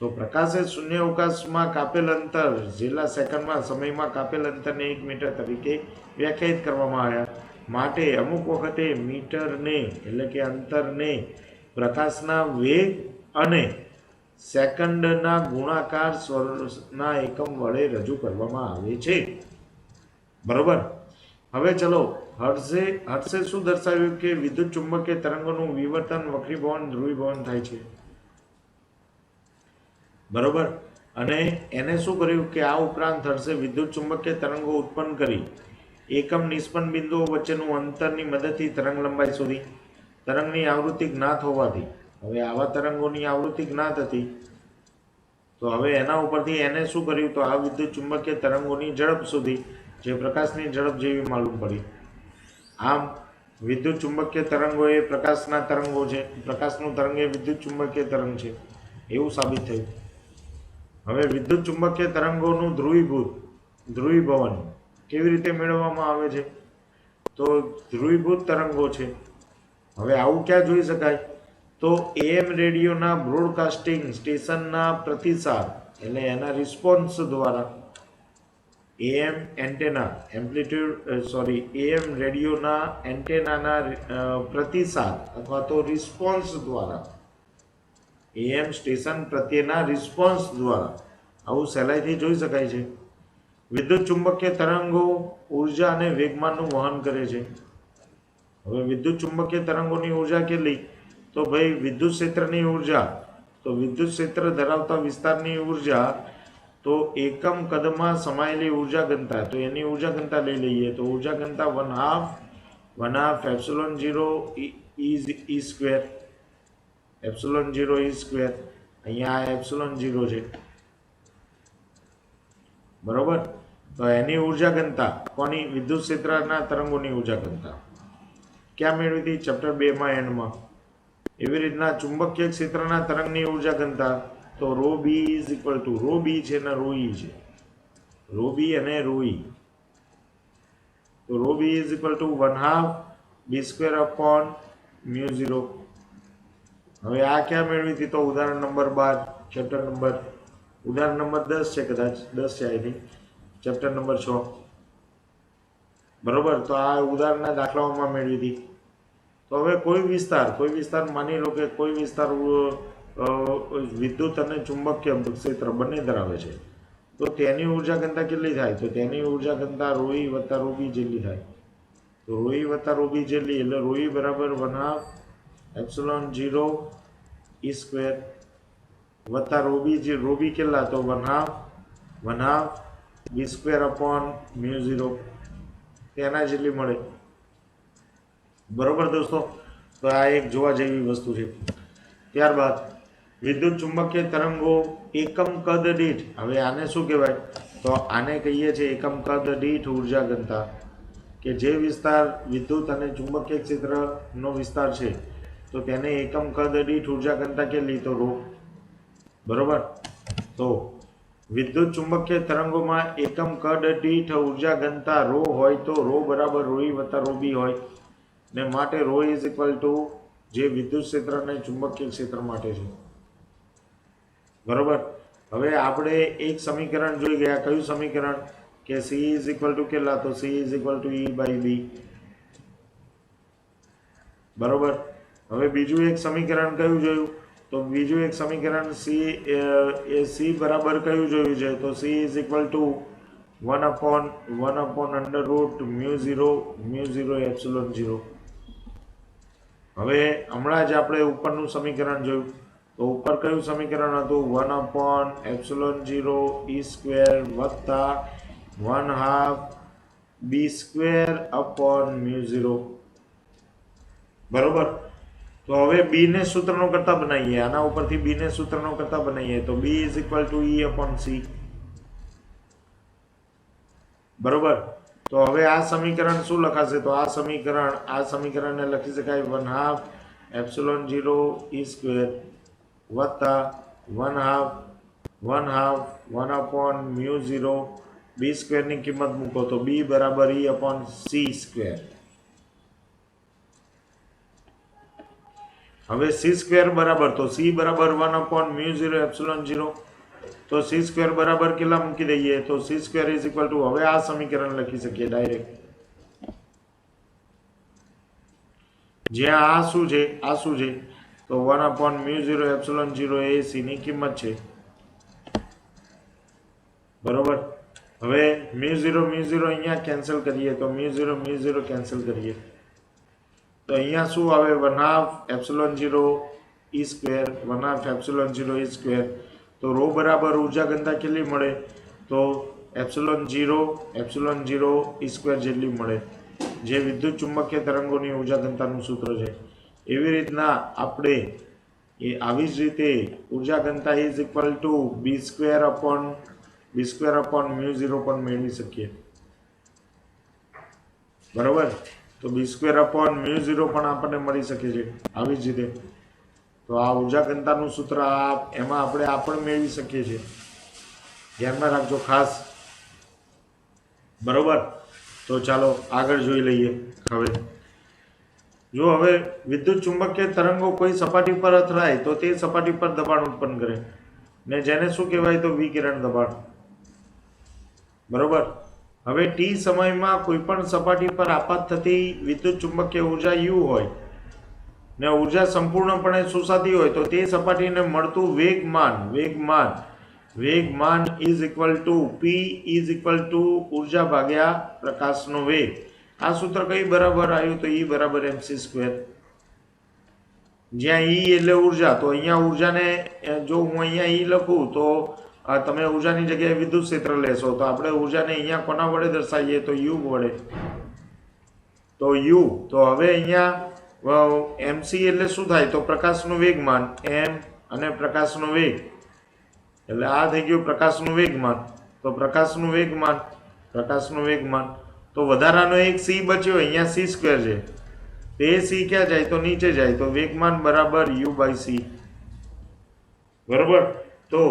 તો પ્રકાશે શૂન્ય અવકાશમાં કાપેલ અંતર જેટલા સેકન્ડમાં સમયમાં કાપેલ અંતરને 1 મીટર તરીકે વ્યાખ્યાયિત કરવામાં આવ્યા. માટે અમુક વખતે મીટરને એટલે કે અંતરને પ્રકાશના વેગ અને સેકન્ડના ગુણાકાર સ્વરૂપના એકમ વડે રજૂ કરવામાં આવે છે. બરોબર. હવે ચલો, હર્ષે શું દર્શાવ્યું કે વિદ્યુત ચુંબકીય તરંગોનું વિવર્તન, વક્રીભવન, ધ્રુવીભવન થાય છે. બરોબર. અને એને શું કર્યું કે આ ઉપરાંત હર્ષે વિદ્યુત ચુંબકીય તરંગો ઉત્પન્ન કરી એકમ નિષ્પન્ન બિંદુઓ વચ્ચેનું અંતરની મદદથી તરંગ લંબાઈ શોધી. તરંગની આવૃત્તિ જ્ઞાત હોવાથી, હવે આવા તરંગોની આવૃત્તિ જ્ઞાત હતી, તો હવે એના ઉપરથી એને શું કર્યું? તો આ વિદ્યુત ચુંબકીય તરંગોની ઝડપ શોધી, જે પ્રકાશની ઝડપ જેવી માલુમ પડી. આમ વિદ્યુત ચુંબકીય તરંગો એ પ્રકાશના તરંગો છે, પ્રકાશનું તરંગ એ વિદ્યુત ચુંબકીય તરંગ છે એવું સાબિત થયું. હવે વિદ્યુત ચુંબકીય તરંગોનું ધ્રુવીભવન કેવી રીતે મેળવવામાં આવે છે? તો ધ્રુવીભૂત તરંગો છે. હવે આવું ક્યાં જોઈ શકાય? તો AM રેડિયોના બ્રોડકાસ્ટિંગ સ્ટેશનના પ્રતિસાદ એટલે એના રિસ્પોન્સ દ્વારા AM રેડિયોના એન્ટેનાના પ્રતિસાદ અથવા તો રિસ્પોન્સ દ્વારા, AM સ્ટેશન પ્રત્યેના રિસ્પોન્સ દ્વારા આવું સહેલાઈથી જોઈ શકાય છે. વિદ્યુત ચુંબકીય તરંગો ઉર્જા અને વેગમાનનું વહન કરે છે. હવે વિદ્યુત ચુંબકીય તરંગોની ઉર્જા કેટલી? તો ભાઈ વિદ્યુત ક્ષેત્રની ઉર્જા, તો વિદ્યુત ક્ષેત્ર ધરાવતા વિસ્તારની ઉર્જા, તો એકમ કદમાં સમાયેલી ઉર્જા ઘનતા, તો એની ઉર્જા ઘનતા લઈ લઈએ. તો ઉર્જા ઘનતા 1/2 ε0 E². ε0 E². અહીંયા ε0 છે. બરોબર. તો એની ઉર્જા ઘનતા કોની? વિદ્યુત ક્ષેત્રના તરંગોની ઉર્જા ઘનતા ક્યાં મેળવી હતી? ચેપ્ટર 2 માં એન્ડમાં. એવી રીતના ચુંબકીય ક્ષેત્રના તરંગની ઉર્જા ઘનતા, તો ρb છે ને ρe છે. ρb અને ρe. તો ρb = 1/2 b²/μ0. હવે આ ક્યાં મેળવી હતી? તો ઉદાહરણ નંબર 12 ચેપ્ટર નંબર, ઉદાહરણ નંબર 10 છે, કદાચ 10 છે આઈ થિંક, ચેપ્ટર નંબર 6. બરોબર. તો આ ઉદાહરણના દાખલાઓમાં મેળવી હતી. તો હવે કોઈ વિસ્તાર માની લો કે કોઈ વિસ્તાર વિદ્યુત અને ચુંબકીય ક્ષેત્ર બંને ધરાવે છે, તો તેની ઉર્જા ઘનતા કેટલી થાય? તો તેની ઉર્જા ઘનતા ρe વત્તા ρb જેટલી થાય. તો ρe વત્તા ρb જેટલી, એટલે ρe બરાબર 1/2 ε0 e સ્ક્વેર વત્તા ρb કેટલા? તો 1/2 b સ્ક્વેર અપોન μ0 તેના જેટલી મળે. બરોબર દોસ્તો, તો આ એક જોવા જેવી વસ્તુ છે. ત્યારબાદ વિદ્યુત ચુંબકીય તરંગો એકમ કદ દીઠ, હવે આને શું કહેવાય? તો આને કહીએ છીએ એકમ કદ દીઠ ઉર્જા ઘનતા, કે જે વિસ્તાર વિદ્યુત અને ચુંબકીય ક્ષેત્રનો વિસ્તાર છે તો તેને એકમ કદ દીઠ ઉર્જા ઘનતા કેટલી? તો ρ. બરોબર, તો વિદ્યુત ચુંબકીય તરંગોમાં એકમ કદ દીઠ ઉર્જા ઘનતા ρ હોય તો ρ બરાબર ρe વત્તા ρb હોય, ને માટે ρ ઇઝ ઇક્વલ ટુ જે વિદ્યુત ક્ષેત્ર અને ચુંબકીય ક્ષેત્ર માટે છે. બરોબર, હવે આપણે એક સમીકરણ જોઈ ગયા. કયું સમીકરણ? કે C ઇઝ ઇક્વલ ટુ કેટલા? તો C is equal to E by B. બરોબર, હવે બીજું એક સમીકરણ કયું જોયું? તો બીજું એક સમીકરણ C બરાબર કયું જોયું છે? તો C is equal to 1/√μ0 epsilon 0. હવે હમણાં જ આપણે ઉપરનું સમીકરણ જોયું, તો ઉપર કયું સમીકરણ હતું? 1/ε0 e સ્ક્વેર વત્તા 1/2 b સ્ક્વેર અપોન μ0. બરોબર, તો હવે b ને સૂત્રનો કરતા બનાવીએ, આના ઉપરથી b ને સૂત્રનો કરતા બનાવીએ, તો b is equal to E upon C. બરોબર, તો હવે આ સમીકરણ શું લખાશે? તો આ સમીકરણને લખી શકાય 1/2 ε0 e સ્ક્વેર વત્તા 1/2 1/μ0 b સ્ક્વેર ની કિંમત મૂકો તો b બરાબર E અપોન C સ્ક્વેર. હવે C સ્ક્વેર બરાબર, તો C બરાબર 1/μ0 એપ્સિલોન 0, તો C સ્ક્વેર બરાબર કેટલા મૂકી દઈએ? તો C square is equal two, હવે આ સમીકરણ લખી શકીએ ડાયરેક્ટ, જ્યાં આ શું છે? તો 1/μ0 એપ્સિલોન 0 એ C ની કિંમત છે. બરોબર, હવે μ0 અહીંયા કેન્સલ કરીએ, તો μ0 કેન્સલ કરીએ, તો અહીંયા શું આવે? 1/2 ε0 e સ્ક્વેર 1/2 ε0 e સ્ક્વેર. તો ρ બરાબર ઉર્જા ઘનતા કેટલી મળે? તો ε0 e સ્ક્વેર જેટલી મળે, જે વિદ્યુત ચુંબકીય તરંગોની ઉર્જા ઘનતાનું સૂત્ર છે. એવી રીતના આપણે આવી જ રીતે ઉર્જા ઘનતા is equal to b square upon μ0 પણ મેળવી શકીએ. બરોબર, તો b સ્ક્વેર અપોન μ0 પણ આપણને મળી શકે છે આવી જ રીતે. તો આ ઉર્જા ઘનતાનું સૂત્ર એમાં આપણે આ પણ મેળવી શકીએ છીએ, ધ્યાનમાં રાખજો ખાસ. બરોબર, તો ચાલો આગળ જોઈ લઈએ. હવે વિદ્યુત ચુંબકીય તરંગો કોઈ સપાટી પર અથડાય તો તે સપાટી પર દબાણ ઉત્પન્ન કરે, ને જેને શું કહેવાય? તો વિકિરણ દબાણ. બરોબર, હવે t સમયમાં કોઈ પણ સપાટી પર આપાત થતી વિદ્યુત ચુંબકીય ઉર્જા u હોય ને ઉર્જા સંપૂર્ણપણે શોષાતી હોય તો તે સપાટીને મળતું વેગમાન is equal two p is equal two ઉર્જા ભાગ્યા પ્રકાશનો વેગ. આ સૂત્ર કઈ બરાબર આવ્યું? તો E બરાબર mc સ્ક્વેર, જ્યાં E એટલે ઉર્જા. તો અહીંયા ઉર્જાને જો હું અહીંયા E લખું તો તમે ઉર્જાની જગ્યાએ વિદ્યુત ક્ષેત્ર લેશો, તો આપણે ઉર્જાને અહીંયા કોના વડે દર્શાવીએ? તો U વડે. તો U, તો હવે અહીંયા mc એટલે શું થાય? તો પ્રકાશનું વેગમાન m અને પ્રકાશનો વેગ, એટલે આ થઈ ગયું પ્રકાશનું વેગમાન. તો પ્રકાશનું વેગમાન, તો વધારાનો એક c બચ્યો, અહીંયા c સ્ક્વેર છે, તે c ક્યાં જાય? તો નીચે જાય, તો વેગમાન બરાબર u બાય c. બરોબર, તો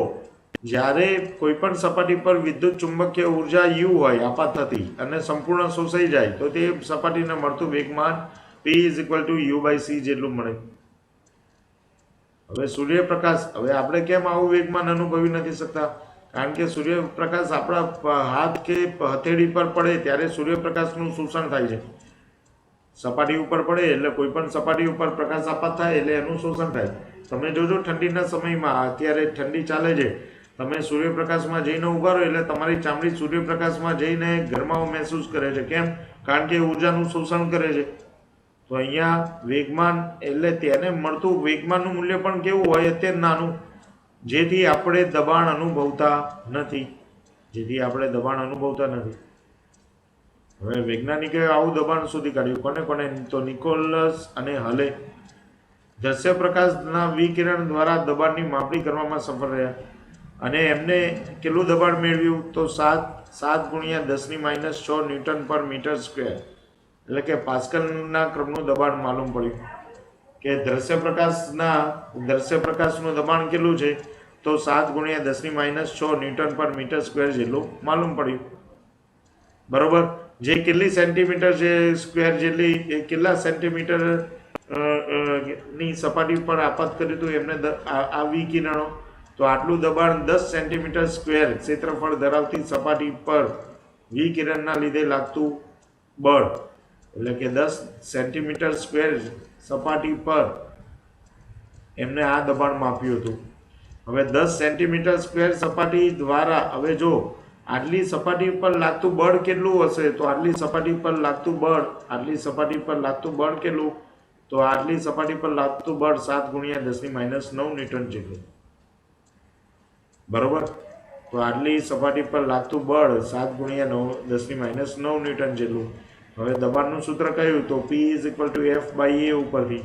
જ્યારે કોઈ પણ સપાટી પર વિદ્યુત ચુંબકીય ઉર્જા u હોય આપાત થતી અને સંપૂર્ણ શોષાઈ જાય તો તે સપાટીને મળતું વેગમાન p is equal to u by c જેટલું મળે. હવે સૂર્યપ્રકાશ, હવે આપણે કેમ આવું વેગમાન અનુભવી નથી શકતા? કારણ કે સૂર્યપ્રકાશ આપણા હાથ કે હથેળી પર પડે ત્યારે સૂર્યપ્રકાશનું શોષણ થાય છે. સપાટી ઉપર પડે એટલે કોઈ પણ સપાટી ઉપર પ્રકાશ આપાત થાય એટલે એનું શોષણ થાય. તમે જોજો ઠંડીના સમયમાં અત્યારે ઠંડી ચાલે છે, તમે સૂર્યપ્રકાશમાં જઈને ઉભા રહો એટલે તમારી ચામડી સૂર્યપ્રકાશમાં જઈને ગરમાવો મહેસૂસ કરે છે. કેમ? કારણ કે ઉર્જાનું શોષણ કરે છે. તો અહીંયા વેગમાન એટલે તેને મળતું વેગમાનનું મૂલ્ય પણ કેવું હોય? અત્યંત નાનું, જેથી આપણે દબાણ અનુભવતા નથી. હવે વૈજ્ઞાનિકોએ આવું દબાણ શોધી કાઢ્યું. કોને? તો નિકોલસ અને હલે દ્રશ્ય પ્રકાશના વિકિરણ દ્વારા દબાણની માપણી કરવામાં સફળ રહ્યા અને એમને કેટલું દબાણ મેળવ્યું? તો 7 ગુણ્યા 10⁻6 ન્યૂટન પર મીટર સ્ક્વેર, એટલે કે પાસ્કલના ક્રમનું દબાણ માલુમ પડ્યું. કે દ્રશ્ય પ્રકાશનું દબાણ કેટલું છે? તો 7 ગુણ્યા 10⁻6 ન્યૂટન પર મીટર સ્ક્વેર જેટલું માલુમ પડ્યું. બરોબર. જે કેટલી સેન્ટીમીટર છે સ્ક્વેર જેટલી, કેટલા સેન્ટીમીટર ની સપાટી પર આપાત કર્યું હતું એમને આ વિકિરણો, તો આટલું દબાણ 10 સેન્ટીમીટર સ્ક્વેર ક્ષેત્રફળ ધરાવતી સપાટી પર વિકિરણના લીધે લાગતું બળ, એટલે કે 10 સેન્ટીમીટર સ્ક્વેર સપાટી પર એમને આ દબાણ માપ્યું હતું. હવે 10 સેન્ટીમીટર સ્ક્વેર સપાટી દ્વારા, હવે જો આટલી સપાટી પર લાગતું બળ કેટલું હશે? તો આટલી સપાટી પર લાગતું બળ કેટલું? તો આટલી સપાટી પર લાગતું બળ 7 ગુણ્યા 10⁻9 ન્યૂટન જેટલું. બરોબર. તો આટલી સપાટી પર લાગતું બળ 7 ગુણ્યા 10⁻9 ન્યૂટન જેટલું. હવે દબાણનું સૂત્ર કયું? તો P = F/A ઉપરથી.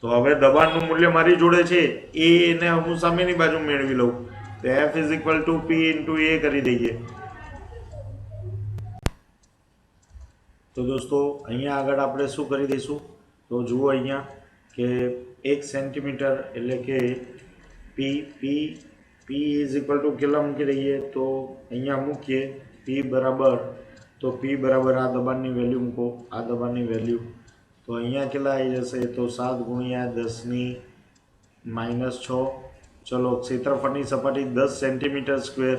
તો હવે દબાણનું મૂલ્ય મારી જોડે છે, એ ને હું સામેની બાજુ મેળવી લઉં. તો F = P × A કરી દઈએ. તો દોસ્તો અહીંયા આગળ આપણે શું કરી દઈશું? તો જુઓ અહીંયા કે 1 સેન્ટીમીટર એટલે કે P કેટલા મૂકી દઈએ? તો અહીંયા મૂકીએ P બરાબર આ દબાણની વેલ્યુ મૂકો, આ દબાણની વેલ્યુ. તો અહીંયા કેટલા આવી જશે? તો 7 ગુણ્યા 10⁻6. ચલો, ક્ષેત્રફળની સપાટી 10 સેન્ટીમીટર સ્ક્વેર,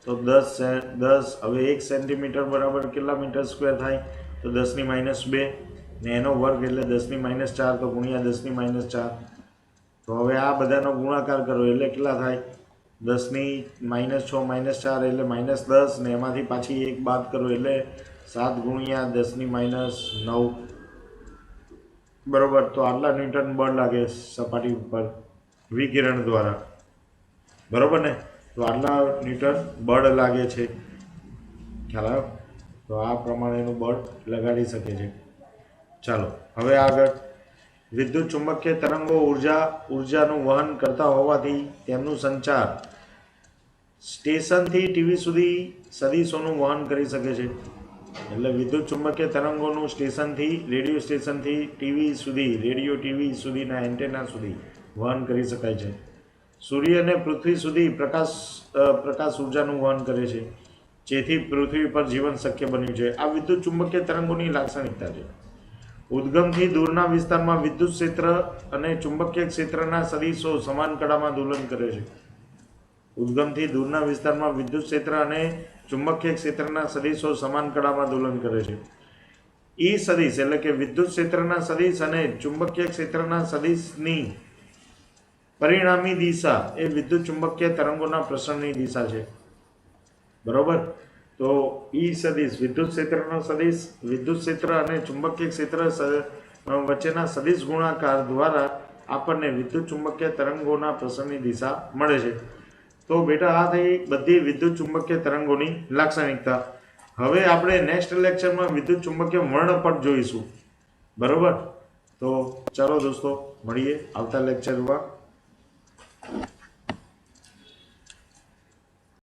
તો 10 હવે 1 સેન્ટીમીટર બરાબર કેટલા મીટર સ્ક્વેર થાય? તો 10⁻2 ને એનો વર્ગ એટલે 10⁻4, તો ગુણ્યા 10⁻4. તો હવે આ બધાનો ગુણાકાર કરો એટલે કેટલા થાય? 10⁻6 -4 એટલે -10 ને એમાંથી પાછી 1 બાદ કરો એટલે 7 ગુણ્યા 10⁻9. બરોબર. તો આટલા ન્યૂટન બળ લાગે સપાટી ઉપર વિકિરણ દ્વારા. બરોબર ને? તો આટલા ન્યૂટન બળ લાગે છે. ખ્યાલ આવ્યો? તો આ પ્રમાણેનું બળ લગાડી શકે છે. ચાલો હવે આગળ. વિદ્યુત ચુંબકીય તરંગો ઉર્જાનું વહન કરતા હોવાથી તેમનું સંચાર સ્ટેશનથી ટીવી સુધી સદિશોનું વહન કરી શકે છે. એટલે વિદ્યુત ચુંબકીય તરંગોનું રેડિયો સ્ટેશનથી ટીવી સુધી, રેડિયો ટીવી સુધીના એન્ટેના સુધી વહન કરી શકાય છે. સૂર્ય અને પૃથ્વી સુધી પ્રકાશ ઉર્જાનું વહન કરે છે, જેથી પૃથ્વી પર જીવન શક્ય બન્યું છે. આ વિદ્યુત ચુંબકીય તરંગોની લાક્ષણિકતા છે. ઉદ્ગમથી દૂરના વિસ્તારમાં વિદ્યુત ક્ષેત્ર અને ચુંબકીય ક્ષેત્રના સદિશો સમાન કળામાં દોલન કરે છે. ઉદ્ગમથી દૂરના વિસ્તારમાં વિદ્યુત ક્ષેત્ર અને ચુંબકીય ક્ષેત્રના સદિશો સમાન કળામાં દોલન કરે છે. ઈ સદિશ એટલે કે વિદ્યુત ક્ષેત્રના સદિશ અને ચુંબકીય ક્ષેત્રના સદિશની પરિણામી દિશા એ વિદ્યુત ચુંબકીય તરંગોના પ્રસરણની દિશા છે. બરોબર. તો ઈ સદિશ વિદ્યુત ક્ષેત્રનો સદિશ, વિદ્યુત ક્ષેત્ર અને ચુંબકીય ક્ષેત્ર વચ્ચેના સદિશ ગુણાકાર દ્વારા આપણને વિદ્યુત ચુંબકીય તરંગોના પ્રસરણની દિશા મળે છે. તો બેટા આ થઈ બધી વિદ્યુત ચુંબકીય તરંગોની લાક્ષણિકતા. હવે આપણે નેક્સ્ટ લેક્ચરમાં વિદ્યુત ચુંબકીય વર્ણપટ જોઈશું. બરોબર. તો ચાલો દોસ્તો મળીએ આવતા લેક્ચરમાં.